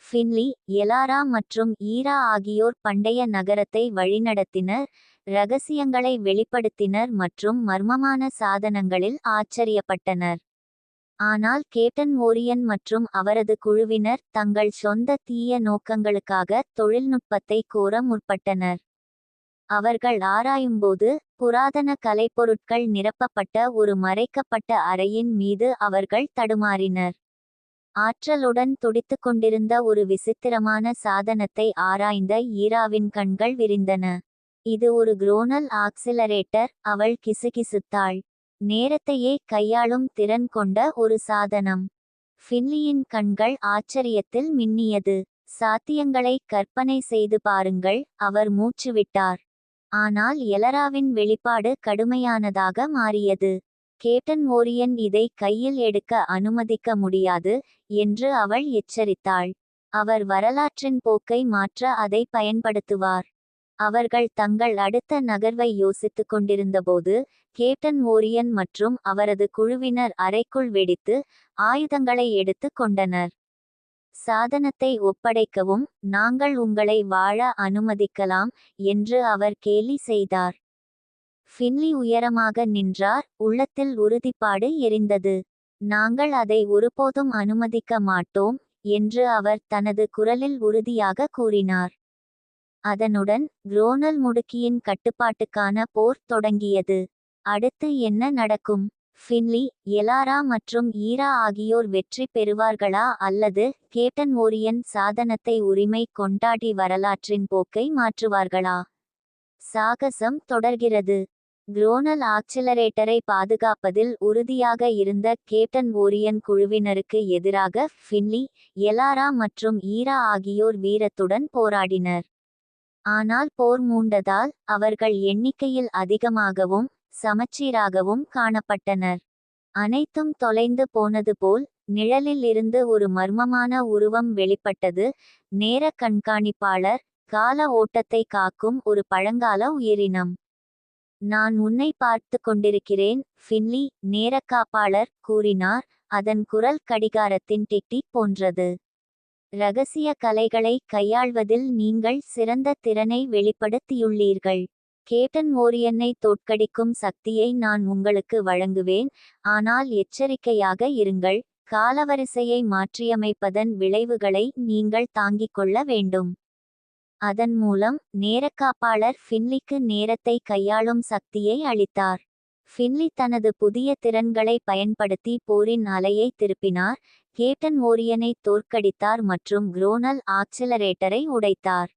Speaker 1: ஃபின்லி, எலாரா மற்றும் ஈரா ஆகியோர் பண்டைய நகரத்தை வழிநடத்தினர், ரகசியங்களை வெளிப்படுத்தினர் மற்றும் மர்மமான சாதனங்களில் ஆச்சரியப்பட்டனர். ஆனால் கேப்டன் ஓரியன் மற்றும் அவரது குழுவினர் தங்கள் சொந்த தீய நோக்கங்களுக்காக தொழில்நுட்பத்தை கோர முற்பட்டனர். அவர்கள் ஆராயும்போது புராதன கலைப்பொருட்கள் நிரப்பப்பட்ட ஒரு மறைக்கப்பட்ட அறையின் மீது அவர்கள் தடுமாறினர். ஆற்றலுடன் துடித்துக்கொண்டிருந்த ஒரு விசித்திரமான சாதனத்தை ஆராய்ந்த ஈராவின் கண்கள் விரிந்தன. இது ஒரு குரோனல் ஆக்சிலரேட்டர், அவள் கிசுகிசுத்தாள். நேரத்தையே கையாளும் திறன் கொண்ட ஒரு சாதனம். ஃபின்லியின் கண்கள் ஆச்சரியத்தில் மின்னியது. சாத்தியங்களை கற்பனை செய்து பாருங்கள், அவர் மூச்சுவிட்டார். ஆனால் எலராவின் வெளிப்பாடு கடுமையானதாக மாறியது. கேப்டன் ஓரியன் இதை கையில் எடுக்க அனுமதிக்க முடியாது என்று அவள் எச்சரித்தாள். அவர் வரலாற்றின் போக்கை மாற்ற அதை பயன்படுத்துவார். அவர்கள் தங்கள் அடுத்த நகர்வை யோசித்துக் கொண்டிருந்தபோது கேப்டன் ஓரியன் மற்றும் அவரது குழுவினர் அறைக்குள் வெடித்து ஆயுதங்களை எடுத்து கொண்டனர். சாதனத்தை ஒப்படைக்கவும், நாங்கள் உங்களை வாழ அனுமதிக்கலாம் என்று அவர் கேலி செய்தார். ஃபின்லி உயரமாக நின்றார், உள்ளத்தில் உறுதிப்பாடு எரிந்தது. நாங்கள் அதை ஒருபோதும் அனுமதிக்க மாட்டோம் என்று அவர் தனது குரலில் உறுதியாக கூறினார். அதனுடன் குரோனல் முடுக்கியின் கட்டுப்பாட்டுக்கான போர் தொடங்கியது. அடுத்து என்ன நடக்கும்? ஃபின்லி, எலாரா மற்றும் ஈரா ஆகியோர் வெற்றி பெறுவார்களா அல்லது கேப்டன் ஓரியன் சாதனத்தை உரிமை கொண்டாடி வரலாற்றின் போக்கை மாற்றுவார்களா? சாகசம் தொடர்கிறது. குரோனல் ஆக்சிலரேட்டரை பாதுகாப்பதில் உறுதியாக இருந்த கேப்டன் ஓரியன் குழுவினருக்கு எதிராக ஃபின்லி, எலாரா மற்றும் ஈரா ஆகியோர் வீரத்துடன் போராடினர். ஆனால் போர் மூண்டதால் அவர்கள் எண்ணிக்கையில் அதிகமாகவும் சமச்சீராகவும் காணப்பட்டனர். அனைத்தும் தொலைந்து போனது போல் நிழலில் இருந்து ஒரு மர்மமான உருவம் வெளிப்பட்டது. நேர கண்காணிப்பாளர், கால ஓட்டத்தை காக்கும் ஒரு பழங்கால உயிரினம். நான் உன்னை பார்த்து கொண்டிருக்கிறேன், ஃபின்லி, நேரக்காப்பாளர் கூறினார். அதன் குரல் கடிகாரத்தின் டிக் போன்றது. இரகசிய கலைகளை கையாள்வதில் நீங்கள் சிறந்த திறனை வெளிப்படுத்தியுள்ளீர்கள். கேப்டன் ஓரியனை தோற்கடிக்கும் சக்தியை நான் உங்களுக்கு வழங்குவேன், ஆனால் எச்சரிக்கையாக இருங்கள். காலவரிசையை மாற்றியமைப்பதன் விளைவுகளை நீங்கள் தாங்கிக் கொள்ள வேண்டும். அதன் மூலம் நேரக்காப்பாளர் ஃபின்லிக்கு நேரத்தை கையாளும் சக்தியை அளித்தார். ஃபின்லி தனது புதிய திறன்களை பயன்படுத்தி போரின் அலையை திருப்பினார், கேப்டன் ஓரியனை தோற்கடித்தார் மற்றும் குரோனல் ஆக்சிலரேட்டரை உடைத்தார்.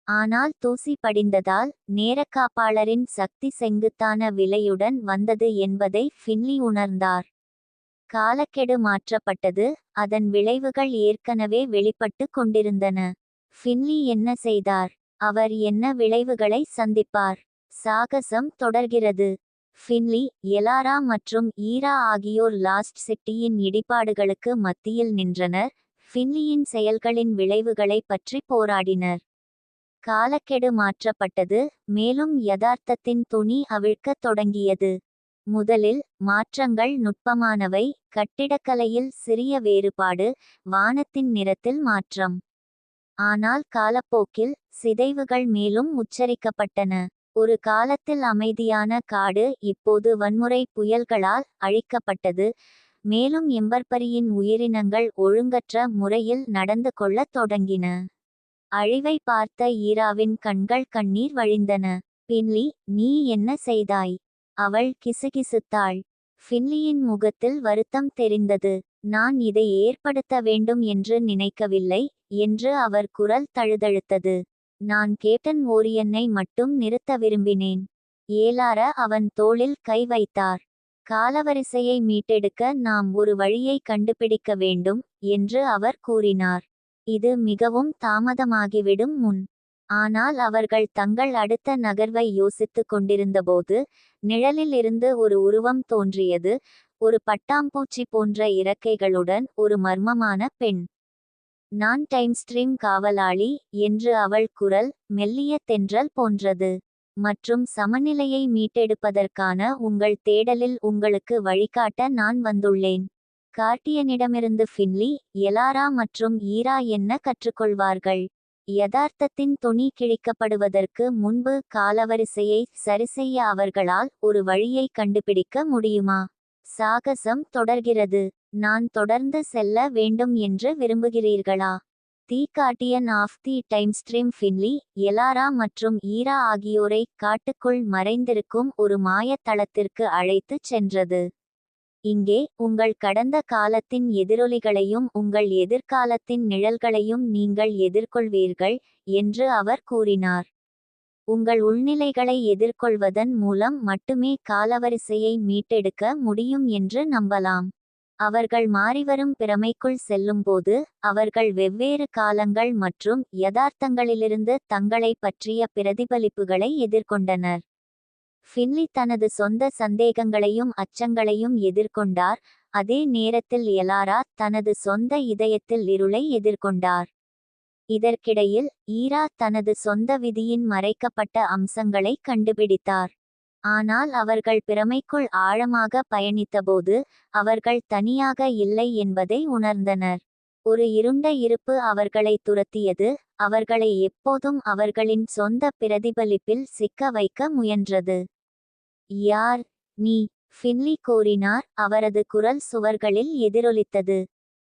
Speaker 1: ஆனால் தூசி படிந்ததால் நேரக்காப்பாளரின் சக்தி செங்குத்தான விலையுடன் வந்தது என்பதை ஃபின்லி உணர்ந்தார். காலக்கெடு மாற்றப்பட்டது, அதன் விளைவுகள் ஏற்கனவே வெளிப்பட்டு கொண்டிருந்தன. ஃபின்லி என்ன செய்தார்? அவர் என்ன விளைவுகளை சந்திப்பார்? சாகசம் தொடர்கிறது. ஃபின்லி, எலாரா மற்றும் ஈரா ஆகியோர் லாஸ்ட் சிட்டியின் இடிபாடுகளுக்கு மத்தியில் நின்றனர், ஃபின்லியின் செயல்களின் விளைவுகளை பற்றி போராடினர். காலக்கெடு மாற்றப்பட்டது, மேலும் யதார்த்தத்தின் துணி அவிழ்க்கத் தொடங்கியது. முதலில் மாற்றங்கள் நுட்பமானவை, கட்டிடக்கலையில் சிறிய வேறுபாடு, வானத்தின் நிறத்தில் மாற்றம். ஆனால் காலப்போக்கில் சிதைவுகள் மேலும் உச்சரிக்கப்பட்டன. ஒரு காலத்தில் அமைதியான காடு இப்போது வன்முறை புயல்களால் அழிக்கப்பட்டது. மேலும் எம்பர்பரியின் உயிரினங்கள் ஒழுங்கற்ற முறையில் நடந்து கொள்ளத் தொடங்கின. அழிவை பார்த்த ஈராவின் கண்கள் கண்ணீர் வழிந்தன. ஃபின்லி, நீ என்ன செய்தாய்? அவள் கிசுகிசுத்தாள். ஃபின்லியின் முகத்தில் வருத்தம் தெரிந்தது. நான் இதை ஏற்படுத்த வேண்டும் என்று நினைக்கவில்லை என்று அவர் குரல் தழுதழுத்தது. நான் கேப்டன் ஓரியனை மட்டும் நிறுத்த விரும்பினேன். ஏலார அவன் தோளில் கை வைத்தார். காலவரிசையை மீட்டெடுக்க நாம் ஒரு வழியை கண்டுபிடிக்க வேண்டும் என்று அவர் கூறினார். இது மிகவும் தாமதமாகிவிடும் முன். ஆனால் அவர்கள் தங்கள் அடுத்த நகர்வை யோசித்துக் கொண்டிருந்தபோது நிழலில் இருந்து ஒரு உருவம் தோன்றியது. ஒரு பட்டாம்பூச்சி போன்ற இறக்கைகளுடன் ஒரு மர்மமான பெண். நான் டைம்ஸ்ட்ரீம் காவலாளி என்று அவள் குரல் மெல்லிய தென்றல் போன்றது. மற்றும் சமநிலையை மீட்டெடுப்பதற்கான உங்கள் தேடலில் உங்களுக்கு வழிகாட்ட நான் வந்துள்ளேன். கார்டியனிடமிருந்து ஃபின்லி, எலாரா மற்றும் ஈரா என்ன கற்றுக்கொள்வார்கள்? யதார்த்தத்தின் துணி கிழிக்கப்படுவதற்கு முன்பு காலவரிசையை சரிசெய்ய அவர்களால் ஒரு வழியை கண்டுபிடிக்க முடியுமா? சாகசம் தொடர்கிறது. நான் தொடர்ந்து செல்ல வேண்டும் என்று விரும்புகிறீர்களா? தி Guardian of the டைம்ஸ்ட்ரீம் Finley, Elara மற்றும் ஈரா ஆகியோரை காட்டுக்குள் மறைந்திருக்கும் ஒரு மாயத் தளத்திற்கு அழைத்துச் சென்றது. இங்கே உங்கள் கடந்த காலத்தின் எதிரொலிகளையும் உங்கள் எதிர்காலத்தின் நிழல்களையும் நீங்கள் எதிர்கொள்வீர்கள் என்று அவர் கூறினார். உங்கள் உள்நிலைகளை எதிர்கொள்வதன் மூலம் மட்டுமே காலவரிசையை மீட்டெடுக்க முடியும் என்று நம்பலாம். அவர்கள் மாறிவரும் பிரமைக்குள் செல்லும்போது அவர்கள் வெவ்வேறு காலங்கள் மற்றும் யதார்த்தங்களிலிருந்து தங்களை பற்றிய பிரதிபலிப்புகளை எதிர்கொண்டனர். ஃபின்லி தனது சொந்த சந்தேகங்களையும் அச்சங்களையும் எதிர்கொண்டார். அதே நேரத்தில் எலாரா தனது சொந்த இதயத்தில் இருளை எதிர்கொண்டார். இதற்கிடையில் ஈரா தனது சொந்த விதியின் மறைக்கப்பட்ட அம்சங்களை கண்டுபிடித்தார். ஆனால் அவர்கள் பிரமைக்குள் ஆழமாக பயணித்தபோது அவர்கள் தனியாக இல்லை என்பதை உணர்ந்தனர். ஒரு இருண்ட இருப்பு அவர்களை துரத்தியது. அவர்களை எப்போதும் அவர்களின் சொந்த பிரதிபலிப்பில் சிக்க வைக்க முயன்றது. யார் நீ? ஃபின்லி கோரினார். அவரது குரல் சுவர்களில் எதிரொலித்தது.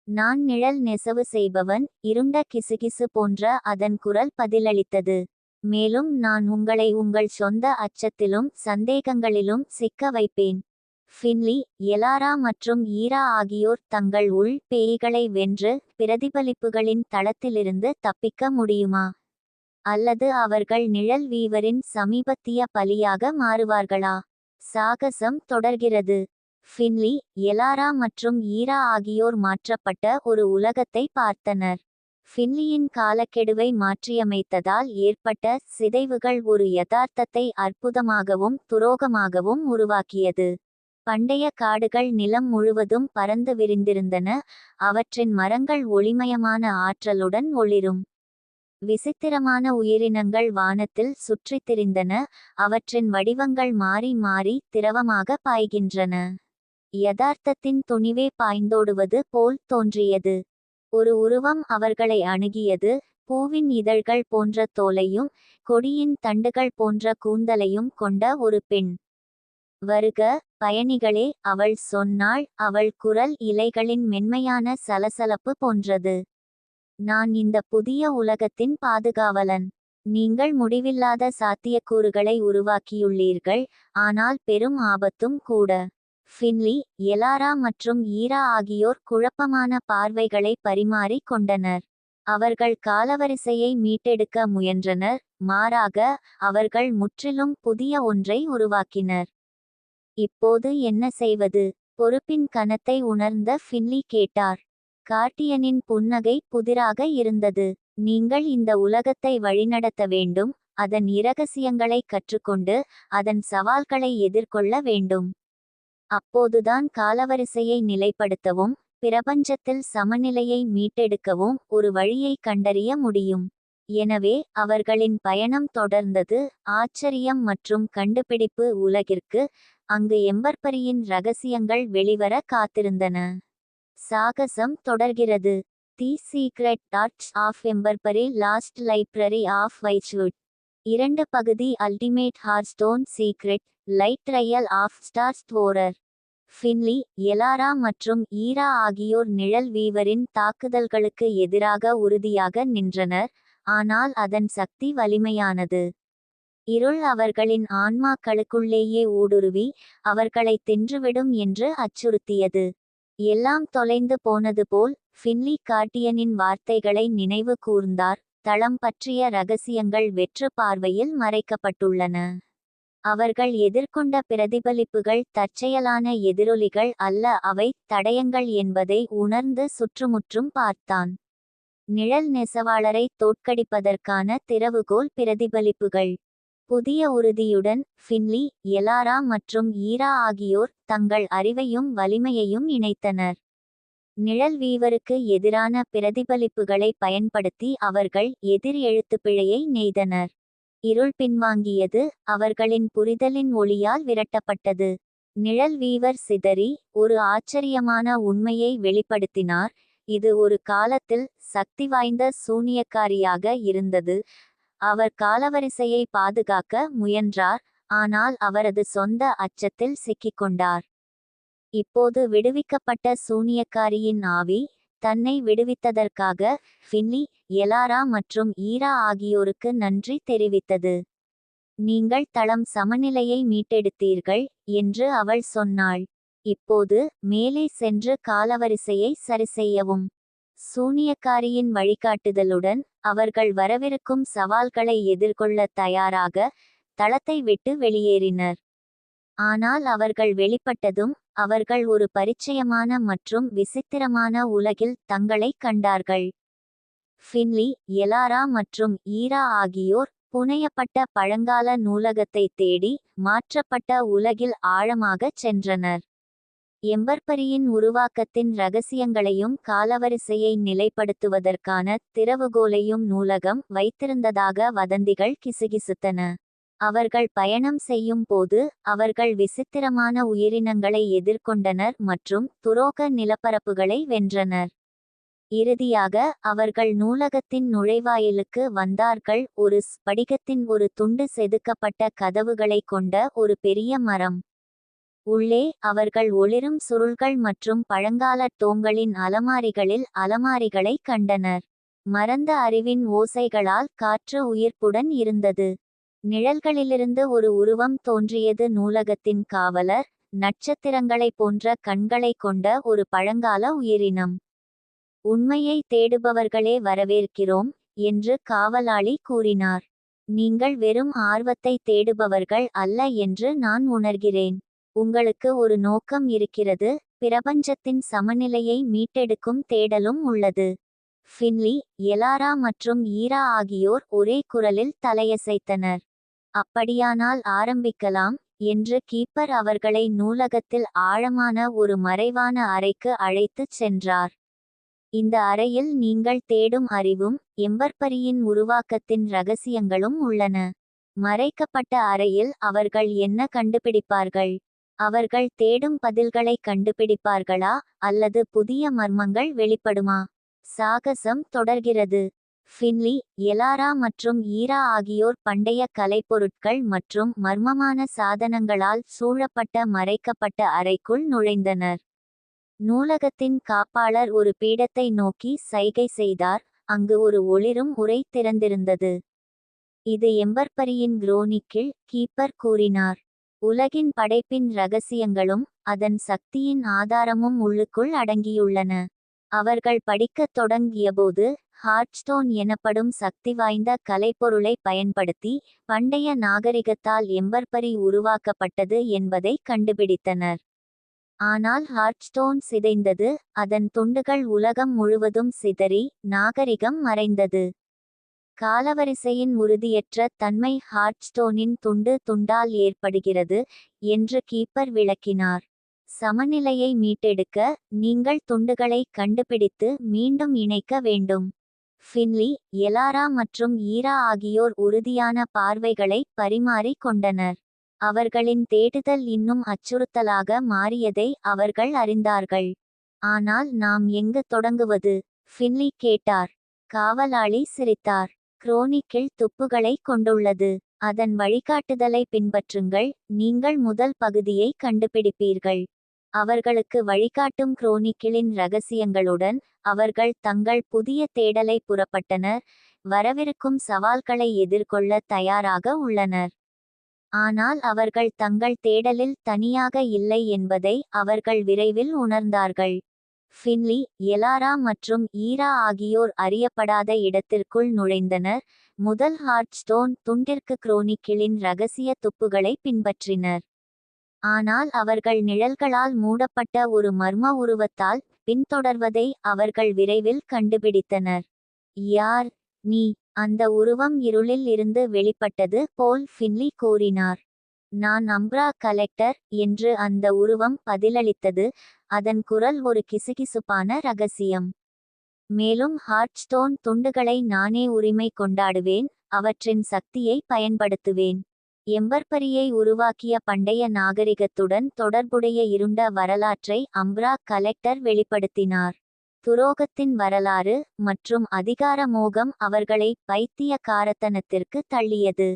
Speaker 1: நான் நிழல் நெசவு செய்பவன். இருண்ட கிசுகிசு போன்ற அதன் குரல் பதிலளித்தது. மேலும் நான் உங்களை உங்கள் சொந்த அச்சத்திலும் சந்தேகங்களிலும் சிக்க வைப்பேன். ஃபின்லி, எலாரா மற்றும் ஈரா ஆகியோர் தங்கள் உள் பேய்களை வென்று பிரதிபலிப்புகளின் தளத்திலிருந்து தப்பிக்க முடியுமா? அல்லது அவர்கள் நிழல் வீவரின் சமீபத்திய பலியாக மாறுவார்களா? சாகசம் தொடர்கிறது. ஃபின்லி, எலாரா மற்றும் ஈரா ஆகியோர் மாற்றப்பட்ட ஒரு உலகத்தை பார்த்தனர். ஃபின்லியின் காலக்கெடுவை மாற்றியமைத்ததால் ஏற்பட்ட சிதைவுகள் ஒரு யதார்த்தத்தை அற்புதமாகவும் துரோகமாகவும் உருவாக்கியது. பண்டைய காடுகள் நிலம் முழுவதும் பரந்து விரிந்திருந்தன. அவற்றின் மரங்கள் ஒளிமயமான ஆற்றலுடன் ஒளிரும். விசித்திரமான உயிரினங்கள் வானத்தில் சுற்றித் திரிந்தன. அவற்றின் வடிவங்கள் மாறி மாறி திரவமாக பாய்கின்றன. யதார்த்தத்தின் துணிவே பாய்ந்தோடுவது போல் தோன்றியது. ஒரு உருவம் அவர்களை அணுகியது. பூவின் இதழ்கள் போன்ற தோலையும் கொடியின் தண்டுகள் போன்ற கூந்தலையும் கொண்ட ஒரு பெண். வருக பயணிகளே, அவள் சொன்னாள். அவள் குரல் இலைகளின் மென்மையான சலசலப்பு போன்றது. நான் இந்த புதிய உலகத்தின் பாதுகாவலன். நீங்கள் முடிவில்லாத சாத்தியக்கூறுகளை உருவாக்கியுள்ளீர்கள், ஆனால் பெரும் ஆபத்தும் கூட. ஃபின்லி, எலாரா மற்றும் ஈரா ஆகியோர் குழப்பமான பார்வைகளை பரிமாறி கொண்டனர். அவர்கள் காலவரிசையை மீட்டெடுக்க முயன்றனர். மாறாக அவர்கள் முற்றிலும் புதிய ஒன்றை உருவாக்கினர். இப்போது என்ன செய்வது? பொறுப்பின் கனத்தை உணர்ந்த ஃபின்லி கேட்டார். கார்டியனின் புன்னகை புதிராக இருந்தது. நீங்கள் இந்த உலகத்தை வழிநடத்த வேண்டும். அதன் இரகசியங்களை கற்றுக்கொண்டு அதன் சவால்களை எதிர்கொள்ள வேண்டும். அப்போதுதான் காலவரிசையை நிலைப்படுத்தவும் பிரபஞ்சத்தில் சமநிலையை மீட்டெடுக்கவும் ஒரு வழியை கண்டறிய முடியும். எனவே அவர்களின் பயணம் தொடர்ந்தது. ஆச்சரியம் மற்றும் கண்டுபிடிப்பு உலகிற்கு. அங்கு எம்பர்பரியின் ரகசியங்கள் வெளிவர காத்திருந்தன. சாகசம் தொடர்கிறது. The secret arch of Emberbury, lost library of Whitewood. 2 பகுதி. Ultimate Hearthstone secret, light trial of star storer. Finley, Elara மற்றும் ஈரா ஆகியோர் நிழல் வீவரின் தாக்குதல்களுக்கு எதிராக உறுதியாக நின்றனர், ஆனால் அதன் சக்தி வலிமையானது. இருள் அவர்களின் ஆன்மாக்களுக்குள்ளேயே ஊடுருவி அவர்களை தின்றுவிடும் என்று அச்சுறுத்தியது. எல்லாம் தொலைந்து போனது போல் ஃபின்லி கார்டியனின் வார்த்தைகளை நினைவு கூர்ந்தார். தளம் பற்றிய ரகசியங்கள் வெற்று பார்வையில் மறைக்கப்பட்டுள்ளன. அவர்கள் எதிர்கொண்ட பிரதிபலிப்புகள் தற்செயலான எதிரொலிகள் அல்ல, அவை தடயங்கள் என்பதை உணர்ந்து சுற்றுமுற்றும் பார்த்தான். நிழல் நெசவாளரை தோற்கடிப்பதற்கான திறவுகோல் பிரதிபலிப்புகள். புதிய உறுதியுடன் ஃபின்லி, எலாரா மற்றும் ஈரா ஆகியோர் தங்கள் அறிவையும் வலிமையையும் இணைத்தனர். நிழல் வீவருக்கு எதிரான பிரதிபலிப்புகளை பயன்படுத்தி அவர்கள் எதிர் எழுத்துப்பிழையை நெய்தனர். இருள் பின்வாங்கியது, அவர்களின் புரிதலின் ஒளியால் விரட்டப்பட்டது. நிழல் வீவர் சிதறி ஒரு ஆச்சரியமான உண்மையை வெளிப்படுத்தினார். இது ஒரு காலத்தில் சக்திவாய்ந்த சூனியக்காரியாக இருந்தது. அவர் காலவரிசையை பாதுகாக்க முயன்றார், ஆனால் அவரது சொந்த அச்சத்தில் சிக்கிக்கொண்டார். இப்போது விடுவிக்கப்பட்ட சூனியக்காரியின் ஆவி தன்னை விடுவித்ததற்காக ஃபின்லி, எலாரா மற்றும் ஈரா ஆகியோருக்கு நன்றி தெரிவித்தது. நீங்கள் தளம் சமநிலையை மீட்டெடுத்தீர்கள் என்று அவள் சொன்னாள். இப்போது மேலே சென்று காலவரிசையை சரிசெய்யவும். சூனியக்காரியின் வழிகாட்டுதலுடன் அவர்கள் வரவிருக்கும் சவால்களை எதிர்கொள்ள தயாராக தளத்தை விட்டு வெளியேறினர். ஆனால் அவர்கள் வெளிப்பட்டதும் அவர்கள் ஒரு பரிச்சயமான மற்றும் விசித்திரமான உலகில் தங்களை கண்டார்கள். ஃபின்லி, எலாரா மற்றும் ஈரா ஆகியோர் புனையப்பட்ட பழங்கால நூலகத்தை தேடி மாற்றப்பட்ட உலகில் ஆழமாகச் சென்றனர். எம்பர்பரியின் உருவாக்கத்தின் இரகசியங்களையும் காலவரிசையை நிலைப்படுத்துவதற்கான திறவுகோலையும் நூலகம் வைத்திருந்ததாக வதந்திகள் கிசுகிசுத்தன. அவர்கள் பயணம் செய்யும் போது அவர்கள் விசித்திரமான உயிரினங்களை எதிர்கொண்டனர் மற்றும் துரோக நிலப்பரப்புகளை வென்றனர். இறுதியாக அவர்கள் நூலகத்தின் நுழைவாயிலுக்கு வந்தார்கள், ஒரு ஸ்படிகத்தின் ஒரு துண்டு செதுக்கப்பட்ட கதவுகளை கொண்ட ஒரு பெரிய மரம். உள்ளே அவர்கள் ஒளிரும் சுருள்கள் மற்றும் பழங்கால டோம்களின் அலமாரிகளில் அலமாரிகளை கண்டனர். மறந்த அறிவின் ஓசைகளால் காற்று உயிர்ப்புடன் இருந்தது. நிழல்களிலிருந்து ஒரு உருவம் தோன்றியது, நூலகத்தின் காவலர், நட்சத்திரங்களைப் போன்ற கண்களை கொண்ட ஒரு பழங்கால உயிரினம். உண்மையை தேடுபவர்களே வரவேற்கிறோம் என்று காவலாளி கூறினார். நீங்கள் வெறும் ஆர்வத்தை தேடுபவர்கள் அல்ல என்று நான் உணர்கிறேன். உங்களுக்கு ஒரு நோக்கம் இருக்கிறது, பிரபஞ்சத்தின் சமநிலையை மீட்டெடுக்கும் தேடலும் உள்ளது. ஃபின்லி, எலாரா மற்றும் ஈரா ஆகியோர் ஒரே குரலில் தலையசைத்தனர். அப்படியானால் ஆரம்பிக்கலாம் என்று கீப்பர் அவர்களை நூலகத்தில் ஆழமான ஒரு மறைவான அறைக்கு அழைத்துச் சென்றார். இந்த அறையில் நீங்கள் தேடும் அறிவும் எம்பர்பரியின் உருவாக்கத்தின் இரகசியங்களும் உள்ளன. மறைக்கப்பட்ட அறையில் அவர்கள் என்ன கண்டுபிடிப்பார்கள்? அவர்கள் தேடும் பதில்களை கண்டுபிடிப்பார்களா அல்லது புதிய மர்மங்கள் வெளிப்படுமா? சாகசம் தொடர்கிறது. ஃபின்லி, எலாரா மற்றும் ஈரா ஆகியோர் பண்டைய கலைப்பொருட்கள் மற்றும் மர்மமான சாதனங்களால் சூழப்பட்ட மறைக்கப்பட்ட அறைக்குள் நுழைந்தனர். நூலகத்தின் காப்பாளர் ஒரு பீடத்தை நோக்கி சைகை செய்தார். அங்கு ஒரு ஒளிரும் உரை திறந்திருந்தது. இது எம்பர்பரியின் குரோனிக்கிள், கீப்பர் கூறினார். உலகின் படைப்பின் இரகசியங்களும் அதன் சக்தியின் ஆதாரமும் உள்ளுக்குள் அடங்கியுள்ளன. அவர்கள் படிக்கத் தொடங்கியபோது ஹார்ட்ஸ்டோன் எனப்படும் சக்தி வாய்ந்த கலைப்பொருளை பயன்படுத்தி பண்டைய நாகரிகத்தால் எம்பர்பரி உருவாக்கப்பட்டது என்பதை கண்டுபிடித்தனர். ஆனால் ஹார்ட்ஸ்டோன் சிதைந்தது, அதன் துண்டுகள் உலகம் முழுவதும் சிதறி நாகரிகம் மறைந்தது. காலவரிசையின் உறுதியற்ற தன்மை ஹார்ட்ஸ்டோனின் துண்டு துண்டால் ஏற்படுகிறது என்று கீப்பர் விளக்கினார். சமநிலையை மீட்டெடுக்க நீங்கள் துண்டுகளை கண்டுபிடித்து மீண்டும் இணைக்க வேண்டும். ஃபின்லி, எலாரா மற்றும் ஈரா ஆகியோர் உறுதியான பார்வைகளை பரிமாறி கொண்டனர். அவர்களின் தேடுதல் இன்னும் அச்சுறுத்தலாக மாறியதை அவர்கள் அறிந்தார்கள். ஆனால் நாம் எங்கு தொடங்குவது? ஃபின்லி கேட்டார். காவலாளி சிரித்தார். குரோனிக்கிள் துப்புகளை கொண்டுள்ளது. அதன் வழிகாட்டுதலை பின்பற்றுங்கள், நீங்கள் முதல் பகுதியை கண்டுபிடிப்பீர்கள். அவர்களுக்கு வழிகாட்டும் குரோனிக்கிளின் இரகசியங்களுடன் அவர்கள் தங்கள் புதிய தேடலை புறப்பட்டனர், வரவிருக்கும் சவால்களை எதிர்கொள்ள தயாராக உள்ளனர். ஆனால் அவர்கள் தங்கள் தேடலில் தனியாக இல்லை என்பதை அவர்கள் விரைவில் உணர்ந்தார்கள். ஃபின்லி, எலாரா மற்றும் ஈரா ஆகியோர் அறியப்படாத இடத்திற்குள் நுழைந்தனர், முதல் ஹார்ட்ஸ்டோன் துண்டிற்கு குரோனிக்கிளின் இரகசிய துப்புகளை பின்பற்றினர். ஆனால் அவர்கள் நிழல்களால் மூடப்பட்ட ஒரு மர்ம உருவத்தால் பின்தொடர்வதை அவர்கள் விரைவில் கண்டுபிடித்தனர். யார் நீ? அந்த உருவம் இருளில் இருந்து வெளிப்பட்டது போல் ஃபின்லி கூறினார். நான் அம்ப்ரா கலெக்டர் என்று அந்த உருவம் பதிலளித்தது, அதன் குரல் ஒரு கிசுகிசுப்பான ரகசியம். மேலும் ஹார்ட்ஸ்டோன் துண்டுகளை நானே உரிமை கொண்டாடுவேன், அவற்றின் சக்தியை பயன்படுத்துவேன். எம்பர்பரியை உருவாக்கிய பண்டைய நாகரிகத்துடன் தொடர்புடைய இருண்ட வரலாற்றை அம்ப்ரா கலெக்டர் வெளிப்படுத்தினார். துரோகத்தின் வரலாறு மற்றும் அதிகார மோகம் அவர்களை பைத்தியக்காரத்தனத்திற்கு தள்ளியது.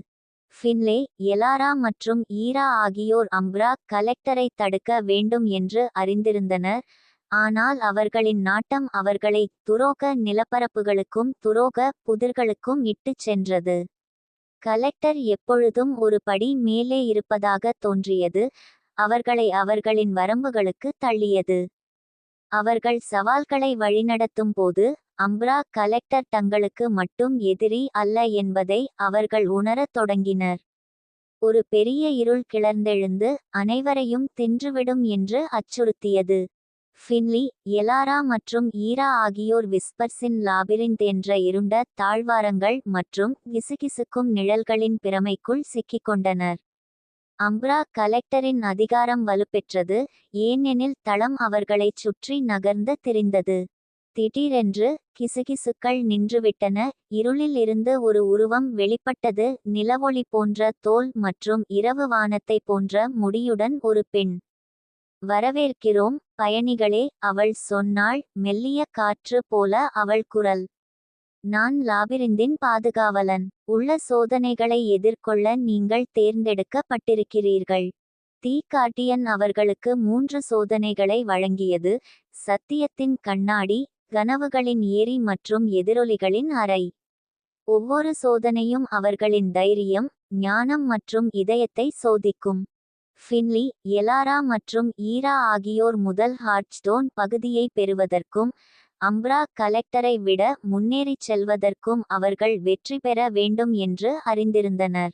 Speaker 1: ஃபின்லே, எலாரா மற்றும் ஈரா ஆகியோர் அம்ப்ரா கலெக்டரை தடுக்க வேண்டும் என்று அறிந்திருந்தனர், ஆனால் அவர்களின் நாட்டம் அவர்களை துரோக நிலப்பரப்புகளுக்கும் துரோக புதிர்களுக்கும் இட்டுச் சென்றது. கலெக்டர் எப்பொழுதும் ஒரு படி மேலே இருப்பதாக தோன்றியது, அவர்களை அவர்களின் வரம்புகளுக்கு தள்ளியது. அவர்கள் சவால்களை வழிநடத்தும் போது அம்ப்ரா கலெக்டர் தங்களுக்கு மட்டும் எதிரி அல்ல என்பதை அவர்கள் உணரத் தொடங்கினர். ஒரு பெரிய இருள் கிளர்ந்தெழுந்து அனைவரையும் தின்றுவிடும் என்று அச்சுறுத்தியது. ஃபின்லி, எலாரா மற்றும் ஈரா ஆகியோர் விஸ்பர்ஸின் லாபிரிந்த் என்ற இருண்ட தாழ்வாரங்கள் மற்றும் கிசுகிசுக்கும் நிழல்களின் பிரமைக்குள் சிக்கிக்கொண்டனர். அம்ப்ரா கலெக்டரின் அதிகாரம் வலுப்பெற்றது, ஏனெனில் தளம் அவர்களைச் சுற்றி நகர்ந்து திரிந்தது. திடீரென்று கிசுகிசுக்கள் நின்றுவிட்டன, இருளில் இருந்து ஒரு உருவம் வெளிப்பட்டது, நிலவொளி போன்ற தோல் மற்றும் இரவு வானத்தை போன்ற முடியுடன் ஒரு பெண். வரவேற்கிறோம் பயணிகளே, அவள் சொன்னாள், மெல்லிய காற்று போல அவள் குரல். நான் லாபிரிந்தின் பாதுகாவலன். உள்ள சோதனைகளை எதிர்கொள்ள நீங்கள் தேர்ந்தெடுக்கப்பட்டிருக்கிறீர்கள். தி கார்டியன் அவர்களுக்கு 3 சோதனைகளை வழங்கியது: சத்தியத்தின் கண்ணாடி, கனவுகளின் ஏரி மற்றும் எதிரொலிகளின் அறை. ஒவ்வொரு சோதனையும் அவர்களின் தைரியம், ஞானம் மற்றும் இதயத்தை சோதிக்கும். ஃபின்லி, எலாரா மற்றும் ஈரா ஆகியோர் முதல் ஹார்ட்ஸ்டோன் பகுதியை பெறுவதற்கும் அம்ப்ரா கலெக்டரை விட முன்னேறிச் செல்வதற்கும் அவர்கள் வெற்றி பெற வேண்டும் என்று அறிந்திருந்தனர்.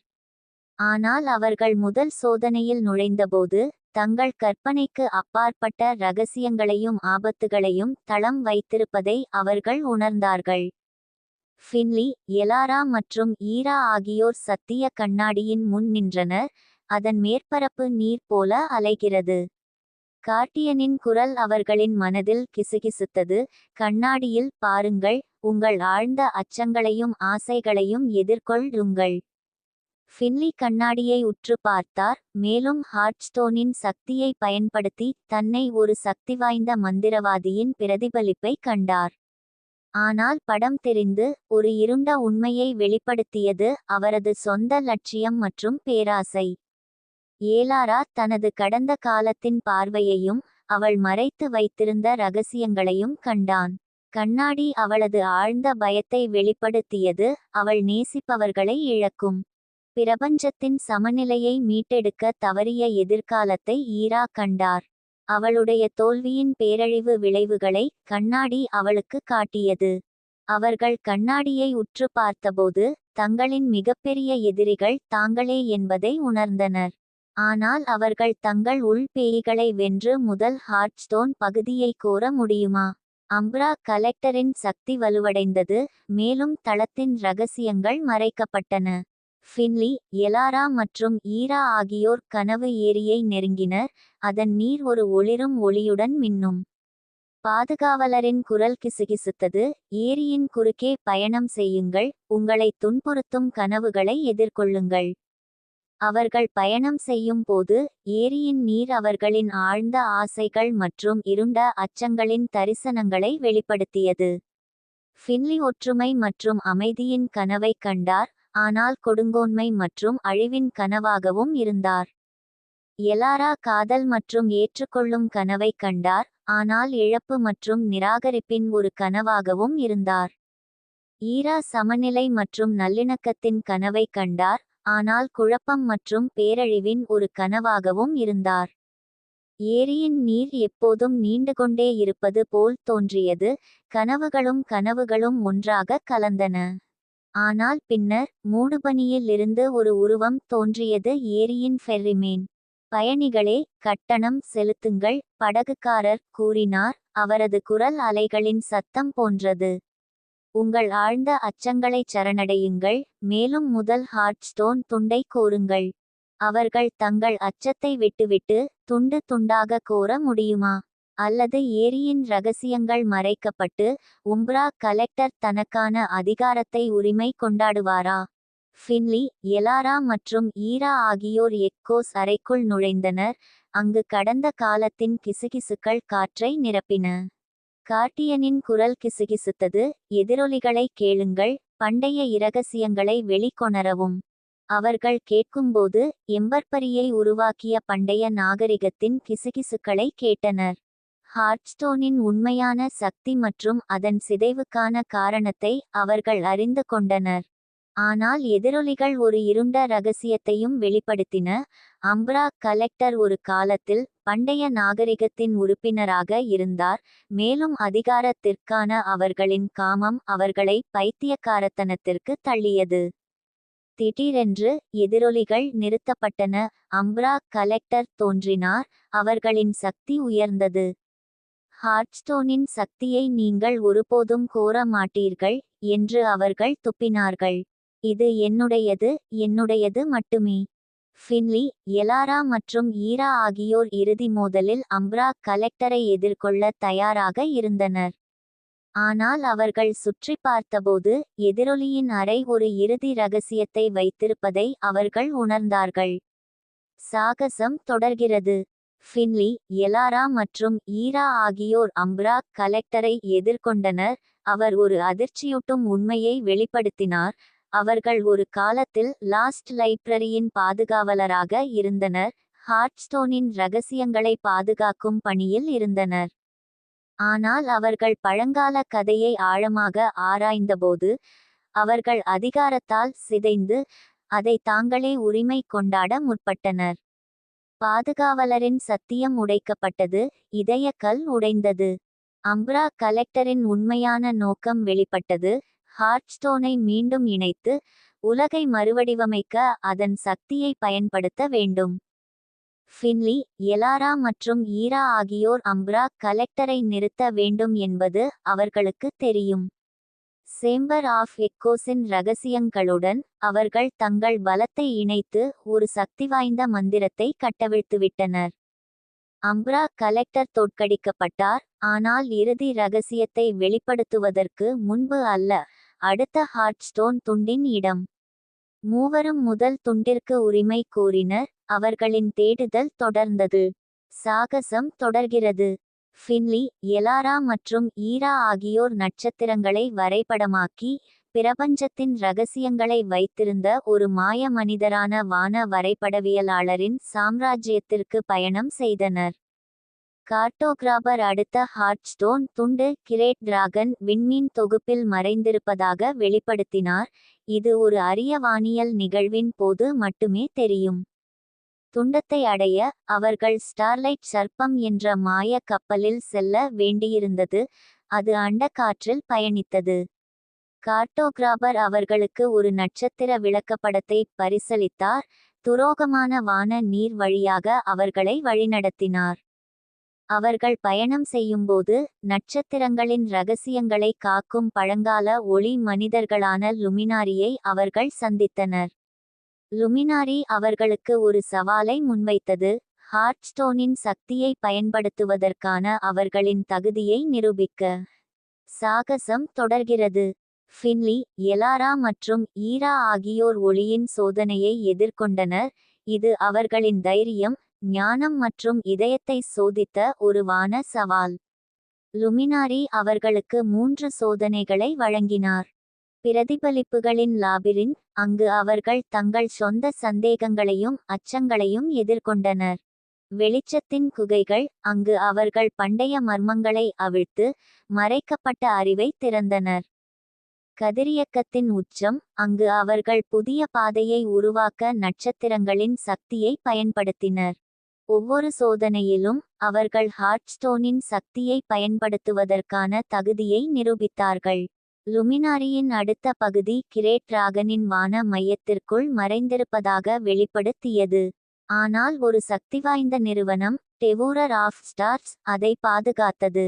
Speaker 1: ஆனால் அவர்கள் முதல் சோதனையில் நுழைந்தபோது தங்கள் கற்பனைக்கு அப்பாற்பட்ட இரகசியங்களையும் ஆபத்துகளையும் தளம் வைத்திருப்பதை அவர்கள் உணர்ந்தார்கள். ஃபின்லி, எலாரா மற்றும் ஈரா ஆகியோர் சத்திய கண்ணாடியின் முன் நின்றனர், அதன் மேற்பரப்பு நீர் போல அலைகிறது. கார்டியனின் குரல் அவர்களின் மனதில் கிசுகிசுத்தது, கண்ணாடியில் பாருங்கள், உங்கள் ஆழ்ந்த அச்சங்களையும் ஆசைகளையும் எதிர்கொள்ளுங்கள். ஃபின்லி கண்ணாடியை உற்று பார்த்தார், மேலும் ஹார்ட்ஸ்டோனின் சக்தியை பயன்படுத்தி தன்னை ஒரு சக்திவாய்ந்த மந்திரவாதியின் பிரதிபலிப்பை கண்டார். ஆனால் படம் தெரிந்து ஒரு இருண்ட உண்மையை வெளிப்படுத்தியது, அவரது சொந்த லட்சியம் மற்றும் பேராசை. ஏலாரா தனது கடந்த காலத்தின் பார்வையையும் அவள் மறைத்து வைத்திருந்த இரகசியங்களையும் கண்டான். கண்ணாடி அவளது ஆழ்ந்த பயத்தை வெளிப்படுத்தியது, அவள் நேசிப்பவர்களை இழக்கும். பிரபஞ்சத்தின் சமநிலையை மீட்டெடுக்க தவறிய எதிர்காலத்தை ஈரா கண்டார். அவளுடைய தோல்வியின் பேரழிவு விளைவுகளை கண்ணாடி அவளுக்கு காட்டியது. அவர்கள் கண்ணாடியை உற்று பார்த்தபோது தங்களின் மிகப்பெரிய எதிரிகள் தாங்களே என்பதை உணர்ந்தனர். ஆனால் அவர்கள் தங்கள் உள் பேய்களை வென்று முதல் ஹார்ட்ஸ்டோன் பகுதியை கோர முடியுமா? அம்ப்ரா கலெக்டரின் சக்தி வலுவடைந்தது, மேலும் தளத்தின் இரகசியங்கள் மறைக்கப்பட்டன. ஃபின்லி, எலாரா மற்றும் ஈரா ஆகியோர் கனவு ஏரியை நெருங்கினர், அதன் நீர் ஒரு ஒளிரும் ஒளியுடன் மின்னும். பாதுகாவலரின் குரல் கிசுகிசுத்தது, ஏரியின் குறுக்கே பயணம் செய்யுங்கள், உங்களை துன்புறுத்தும் கனவுகளை எதிர்கொள்ளுங்கள். அவர்கள் பயணம் செய்யும் போது ஏரியின் நீர் அவர்களின் ஆழ்ந்த ஆசைகள் மற்றும் இருண்ட அச்சங்களின் தரிசனங்களை வெளிப்படுத்தியது. ஃபின்லி ஒற்றுமை மற்றும் அமைதியின் கனவை கண்டார், ஆனால் கொடுங்கோன்மை மற்றும் அழிவின் கனவாகவும் இருந்தார். எலாரா காதல் மற்றும் ஏற்றுக்கொள்ளும் கனவைக் கண்டார், ஆனால் இழப்பு மற்றும் நிராகரிப்பின் ஒரு கனவாகவும் இருந்தார். ஈரா சமநிலை மற்றும் நல்லிணக்கத்தின் கனவைக் கண்டார், ஆனால் குழப்பம் மற்றும் பேரழிவின் ஒரு கனவாகவும் இருந்தார். ஏரியின் நீர் எப்போதும் நீண்டுகொண்டே இருப்பது போல் தோன்றியது, கனவுகளும் கனவுகளும் ஒன்றாக கலந்தன. ஆனால் பின்னர் மூடுபனியில் இருந்து ஒரு உருவம் தோன்றியது, ஏரியின் ஃபெர்ரிமேன். பயணிகளே, கட்டணம் செலுத்துங்கள், படகுக்காரர் கூறினார், அவரது குரல் அலைகளின் சத்தம் போன்றது. உங்கள் ஆழ்ந்த அச்சங்களைச் சரணடையுங்கள், மேலும் முதல் ஹார்ட்ஸ்டோன் துண்டை கோருங்கள். அவர்கள் தங்கள் அச்சத்தை விட்டுவிட்டு துண்டு துண்டாக கோர முடியுமா? அல்லது ஏரியின் ரகசியங்கள் மறைக்கப்பட்டு உம்ப்ரா கலெக்டர் தனக்கான அதிகாரத்தை உரிமை கொண்டாடுவாரா? ஃபின்லி, எலாரா மற்றும் ஈரா ஆகியோர் எக்கோஸ் அறைக்குள் நுழைந்தனர், அங்கு கடந்த காலத்தின் கிசுகிசுக்கள் காற்றை நிரப்பின. கார்டியனின் குரல் கிசுகிசுத்தது, எதிரொலிகளை கேளுங்கள், பண்டைய இரகசியங்களை வெளிக்கொணரவும். அவர்கள் கேட்கும்போது எம்பர்பரியை உருவாக்கிய பண்டைய நாகரிகத்தின் கிசுகிசுக்களை கேட்டனர். ஹார்ட்ஸ்டோனின் உண்மையான சக்தி மற்றும் அதன் சிதைவுக்கான காரணத்தை அவர்கள் அறிந்து கொண்டனர். ஆனால் எதிரொலிகள் ஒரு இருண்ட ரகசியத்தையும் வெளிப்படுத்தின. அம்ப்ரா கலெக்டர் ஒரு காலத்தில் பண்டைய நாகரிகத்தின் உறுப்பினராக இருந்தார், மேலும் அதிகாரத்திற்கான அவர்களின் காமம் அவர்களை பைத்தியக்காரத்தனத்திற்கு தள்ளியது. திடீரென்று எதிரொலிகள் நிறுத்தப்பட்டன, அம்ப்ரா கலெக்டர் தோன்றினார், அவர்களின் சக்தி உயர்ந்தது. ஹார்ட்ஸ்டோனின் சக்தியை நீங்கள் ஒருபோதும் கோர மாட்டீர்கள் என்று அவர்கள் துப்பினார்கள். இது என்னுடையது, என்னுடையது மட்டுமே. ஃபின்லி, எலாரா மற்றும் ஈரா ஆகியோர் இறுதி மோதலில் அம்ப்ரா கலெக்டரை எதிர்கொள்ள தயாராக இருந்தனர். ஆனால் அவர்கள் சுற்றி பார்த்தபோது எதிரொலியின் அறை ஒரு இறுதி ரகசியத்தை வைத்திருப்பதை அவர்கள் உணர்ந்தார்கள். சாகசம் தொடர்கிறது. ஃபின்லி, எலாரா மற்றும் ஈரா ஆகியோர் அம்ப்ரா கலெக்டரை எதிர்கொண்டனர், அவர் ஒரு அதிர்ச்சியூட்டும் உண்மையை வெளிப்படுத்தினார், அவர்கள் ஒரு காலத்தில் லாஸ்ட் லைப்ரரியின் பாதுகாவலராக இருந்தனர், ஹார்ட்ஸ்டோனின் ரகசியங்களை பாதுகாக்கும் பணியில் இருந்தனர். ஆனால் அவர்கள் பழங்கால கதையை ஆழமாக ஆராய்ந்தபோது அவர்கள் அதிகாரத்தால் சிதைந்து அதை தாங்களே உரிமை கொண்டாட முற்பட்டனர். பாதுகாவலரின் சத்தியம் உடைக்கப்பட்டது, இதயக்கல் உடைந்தது. அம்ப்ரா கலெக்டரின் உண்மையான நோக்கம் வெளிப்பட்டது, ஹார்ட்ஸ்டோனை மீண்டும் இணைத்து உலகை மறுவடிவமைக்க அதன் சக்தியை பயன்படுத்த வேண்டும். ஃபின்லி, எலாரா மற்றும் ஈரா ஆகியோர் அம்ப்ரா கலெக்டரை நிறுத்த வேண்டும் என்பது அவர்களுக்கு தெரியும். சேம்பர் ஆஃப் எக்கோஸின் ரகசியங்களுடன் அவர்கள் தங்கள் பலத்தை இணைத்து ஒரு சக்திவாய்ந்த மந்திரத்தை கட்டவிழ்த்துவிட்டனர். அம்ப்ரா கலெக்டர் தோற்கடிக்கப்பட்டார், ஆனால் இறுதி ரகசியத்தை வெளிப்படுத்துவதற்கு முன்பு அல்ல, அடுத்த ஹார்ட்ஸ்டோன் துண்டின் இடம். மூவரும் முதல் துண்டிற்கு உரிமை கோரினர், அவர்களின் தேடுதல் தொடர்ந்தது. சாகசம் தொடர்கிறது. ஃபின்லி, எலாரா மற்றும் ஈரா ஆகியோர் நட்சத்திரங்களை வரைபடமாக்கி பிரபஞ்சத்தின் ரகசியங்களை வைத்திருந்த ஒரு மாய மனிதரான வான வரைபடவியலாளரின் சாம்ராஜ்யத்திற்கு பயணம் செய்தனர். கார்ட்டோகிராபர் அடுத்த ஹார்ட்ஸ்டோன் துண்டு கிரேட் டிராகன் விண்மீன் தொகுப்பில் மறைந்திருப்பதாக வெளிப்படுத்தினார், இது ஒரு அரிய வானியல் நிகழ்வின் போது மட்டுமே தெரியும். துண்டத்தை அடைய அவர்கள் ஸ்டார்லைட் சர்ப்பம் என்ற மாய கப்பலில் செல்ல வேண்டியிருந்தது, அது அண்டக்காற்றில் பயணித்தது. கார்ட்டோகிராபர் அவர்களுக்கு ஒரு நட்சத்திர விளக்கப்படத்தை பரிசளித்தார், துரோகமான வான நீர் வழியாக அவர்களை வழிநடத்தினார். அவர்கள் பயணம் செய்யும்போது நட்சத்திரங்களின் ரகசியங்களை காக்கும் பழங்கால ஒளி மனிதர்களான லுமினாரியை அவர்கள் சந்தித்தனர். லுமினாரி அவர்களுக்கு ஒரு சவாலை முன்வைத்தது, ஹார்ட்ஸ்டோனின் சக்தியை பயன்படுத்துவதற்கான அவர்களின் தகுதியை நிரூபிக்க. சாகசம் தொடர்கிறது. ஃபின்லி, எலாரா மற்றும் ஈரா ஆகியோர் ஒளியின் சோதனையை எதிர்கொண்டனர், இது அவர்களின் தைரியம், ஞானம் மற்றும் இதயத்தை சோதித்த ஒரு வான சவால். லுமினாரி அவர்களுக்கு 3 சோதனைகளை வழங்கினார். பிரதிபலிப்புகளின் லாபிரின், அங்கு அவர்கள் தங்கள் சொந்த சந்தேகங்களையும் அச்சங்களையும் எதிர்கொண்டனர். வெளிச்சத்தின் குகைகள், அங்கு அவர்கள் பண்டைய மர்மங்களை அவிழ்த்து மறைக்கப்பட்ட அறிவை திறந்தனர். கதிரியக்கத்தின் உச்சம், அங்கு அவர்கள் புதிய பாதையை உருவாக்க நட்சத்திரங்களின் சக்தியை பயன்படுத்தினர். ஒவ்வொரு சோதனையிலும் அவர்கள் ஹார்ட்ஸ்டோனின் சக்தியை பயன்படுத்துவதற்கான தகுதியை நிரூபித்தார்கள். லுமினாரியின் அடுத்த பகுதி கிரேட் டிராகனின் வான மையத்திற்குள் மறைந்திருப்பதாக வெளிப்படுத்தியது. ஆனால் ஒரு சக்திவாய்ந்த நிறுவனம், டெவூரர் ஆஃப் ஸ்டார்ஸ், அதை பாதுகாத்தது.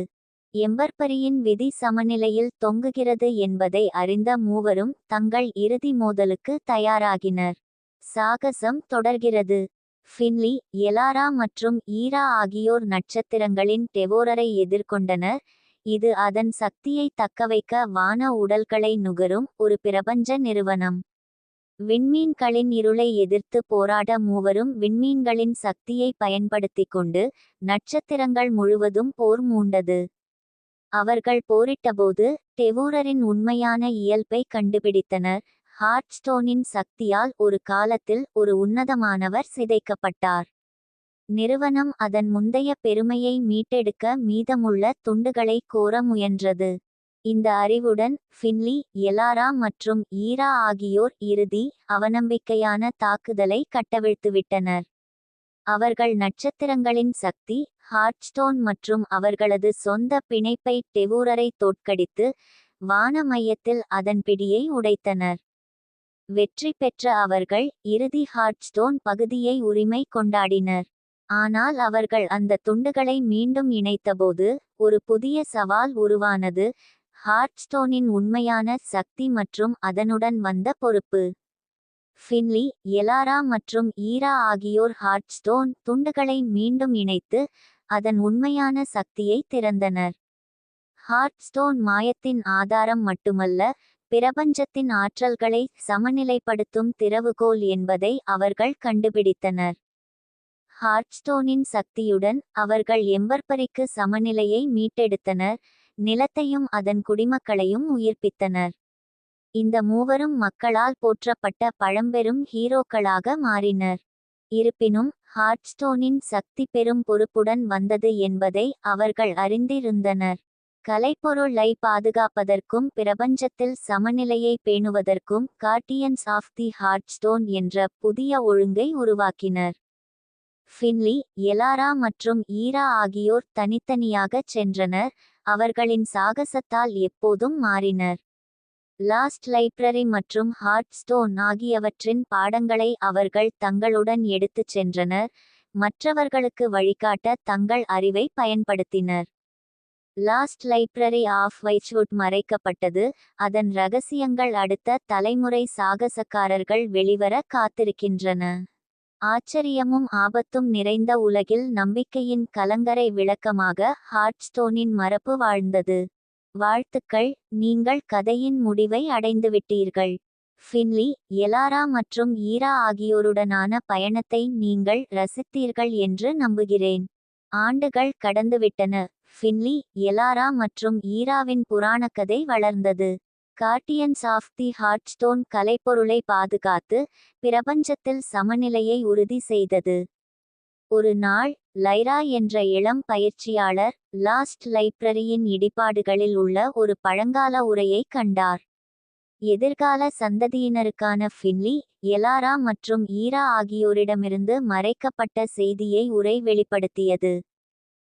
Speaker 1: எம்பர்பரியின் விதி சமநிலையில் தொங்குகிறது என்பதை அறிந்த மூவரும் தங்கள் இறுதி மோதலுக்கு தயாராகினர். சாகசம் தொடர்கிறது. ஃபின்லி, எலாரா மற்றும் ஈரா ஆகியோர் நட்சத்திரங்களின் டெவோரரை எதிர்கொண்டனர். இது அதன் சக்தியை தக்கவைக்க வான உடல்களை நுகரும் ஒரு பிரபஞ்ச நிறுவனம். விண்மீன்களின் இருளை எதிர்த்து போராட மூவரும் விண்மீன்களின் சக்தியை பயன்படுத்திக் கொண்டு நட்சத்திரங்கள் முழுவதும் போர் மூண்டது. அவர்கள் போரிட்டபோது டெவூரரின் உண்மையான இயல்பை கண்டுபிடித்தனர். ஹார்ட்ஸ்டோனின் சக்தியால் ஒரு காலத்தில் ஒரு உன்னதமானவர் சிதைக்கப்பட்டார். நிறுவனம் அதன் முந்தைய பெருமையை மீட்டெடுக்க மீதமுள்ள துண்டுகளை கோர முயன்றது. இந்த அறிவுடன் ஃபின்லி, எலாரா மற்றும் ஈரா ஆகியோர் இறுதி அவநம்பிக்கையான தாக்குதலை கட்டவிழ்த்துவிட்டனர். அவர்கள் நட்சத்திரங்களின் சக்தி, ஹார்ட்ஸ்டோன் மற்றும் அவர்களது சொந்த பிணைப்பை டெவூரரை தோற்கடித்து வான மையத்தில் அதன் பிடியை உடைத்தனர். வெற்றி பெற்ற அவர்கள் இறுதி ஹார்ட்ஸ்டோன் பகுதியை உரிமை கொண்டாடினர். ஆனால் அவர்கள் அந்த துண்டுகளை மீண்டும் இணைத்தபோது ஒரு புதிய சவால் உருவானது: ஹார்ட்ஸ்டோனின் உண்மையான சக்தி மற்றும் அதனுடன் வந்த பொறுப்பு. ஃபின்லி, எலாரா மற்றும் ஈரா ஆகியோர் ஹார்ட்ஸ்டோன் துண்டுகளை மீண்டும் இணைத்து அதன் உண்மையான சக்தியை திறந்தனர். ஹார்ட்ஸ்டோன் மாயத்தின் ஆதாரம் மட்டுமல்ல, பிரபஞ்சத்தின் ஆற்றல்களை சமநிலைப்படுத்தும் திறவுகோல் என்பதை அவர்கள் கண்டுபிடித்தனர். ஹார்ட்ஸ்டோனின் சக்தியுடன் அவர்கள் எம்பர்பரிக்கு சமநிலையை மீட்டெடுத்தனர், நிலத்தையும் அதன் குடிமக்களையும் உயிர்ப்பித்தனர். இந்த மூவரும் மக்களால் போற்றப்பட்ட பழம்பெரும் ஹீரோக்களாக மாறினர். இருப்பினும் ஹார்ட்ஸ்டோனின் சக்தி பெரும் பொறுப்புடன் வந்தது என்பதை அவர்கள் அறிந்திருந்தனர். கலைப்பொருளை பாதுகாப்பதற்கும் பிரபஞ்சத்தில் சமநிலையை பேணுவதற்கும் கார்டியன்ஸ் ஆஃப் தி ஹார்ட்ஸ்டோன் என்ற புதிய ஒழுங்கை உருவாக்கினர். ஃபின்லி, எலாரா மற்றும் ஈரா ஆகியோர் தனித்தனியாகச் சென்றனர், அவர்களின் சாகசத்தால் எப்போதும் மாறினர். லாஸ்ட் லைப்ரரி மற்றும் ஹார்ட்ஸ்டோன் ஆகியவற்றின் பாடங்களை அவர்கள் தங்களுடன் எடுத்துச் சென்றனர், மற்றவர்களுக்கு வழிகாட்ட தங்கள் அறிவை பயன்படுத்தினர். லாஸ்ட் லைப்ரரி ஆஃப் வைச்வுட் மறைக்கப்பட்டது, அதன் ரகசியங்கள் அடுத்த தலைமுறை சாகசக்காரர்கள் வெளிவர காத்திருக்கின்றன. ஆச்சரியமும் ஆபத்தும் நிறைந்த உலகில் நம்பிக்கையின் கலங்கரை விளக்கமாக ஹார்ட்ஸ்டோனின் மரபு வாழ்ந்தது. வாழ்த்துக்கள், நீங்கள் கதையின் முடிவை அடைந்துவிட்டீர்கள். ஃபின்லி, எலாரா மற்றும் ஈரா ஆகியோருடனான பயணத்தை நீங்கள் ரசித்தீர்கள் என்று நம்புகிறேன். ஆண்டுகள் கடந்துவிட்டன. ஃபின்லி, எலாரா மற்றும் ஈராவின் புராணக்கதை வளர்ந்தது. கார்டியன்ஸ் ஆஃப் தி ஹார்ட்ஸ்டோன் கலைப்பொருளை பாதுகாத்து பிரபஞ்சத்தில் சமநிலையை உறுதி செய்தது. ஒரு நாள், லைரா என்ற இளம் பயிற்சியாளர் லாஸ்ட் லைப்ரரியின் இடிபாடுகளில் உள்ள ஒரு பழங்கால உரையை கண்டார். எதிர்கால சந்ததியினருக்கான ஃபின்லி, எலாரா மற்றும் ஈரா ஆகியோரிடமிருந்து மறைக்கப்பட்ட செய்தியை உரை வெளிப்படுத்தியது.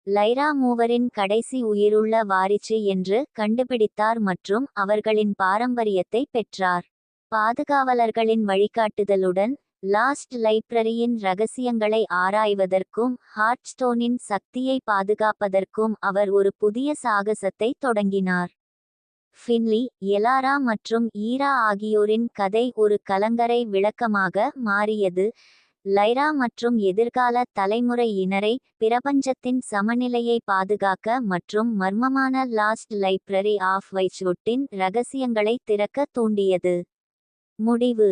Speaker 1: லைரா மூவரின் கடைசி உயிருள்ள வாரிசு என்று கண்டுபிடித்தார் மற்றும் அவர்களின் பாரம்பரியத்தை பெற்றார். பாதுகாவலர்களின் வழிகாட்டுதலுடன் லாஸ்ட் லைப்ரரியின் ரகசியங்களை ஆராய்வதற்கும் ஹார்ட்ஸ்டோனின் சக்தியை பாதுகாப்பதற்கும் அவர் ஒரு புதிய சாகசத்தை தொடங்கினார். ஃபின்லி, எலாரா மற்றும் ஈரா ஆகியோரின் கதை ஒரு கலங்கரை விளக்கமாக மாறியது. லைரா மற்றும் எதிர்கால தலைமுறையினரை பிரபஞ்சத்தின் சமநிலையை பாதுகாக்க மற்றும் மர்மமான லாஸ்ட் லைப்ரரி ஆஃப் வைச்வுட்டின் ரகசியங்களை திறக்க தூண்டியது. முடிவு.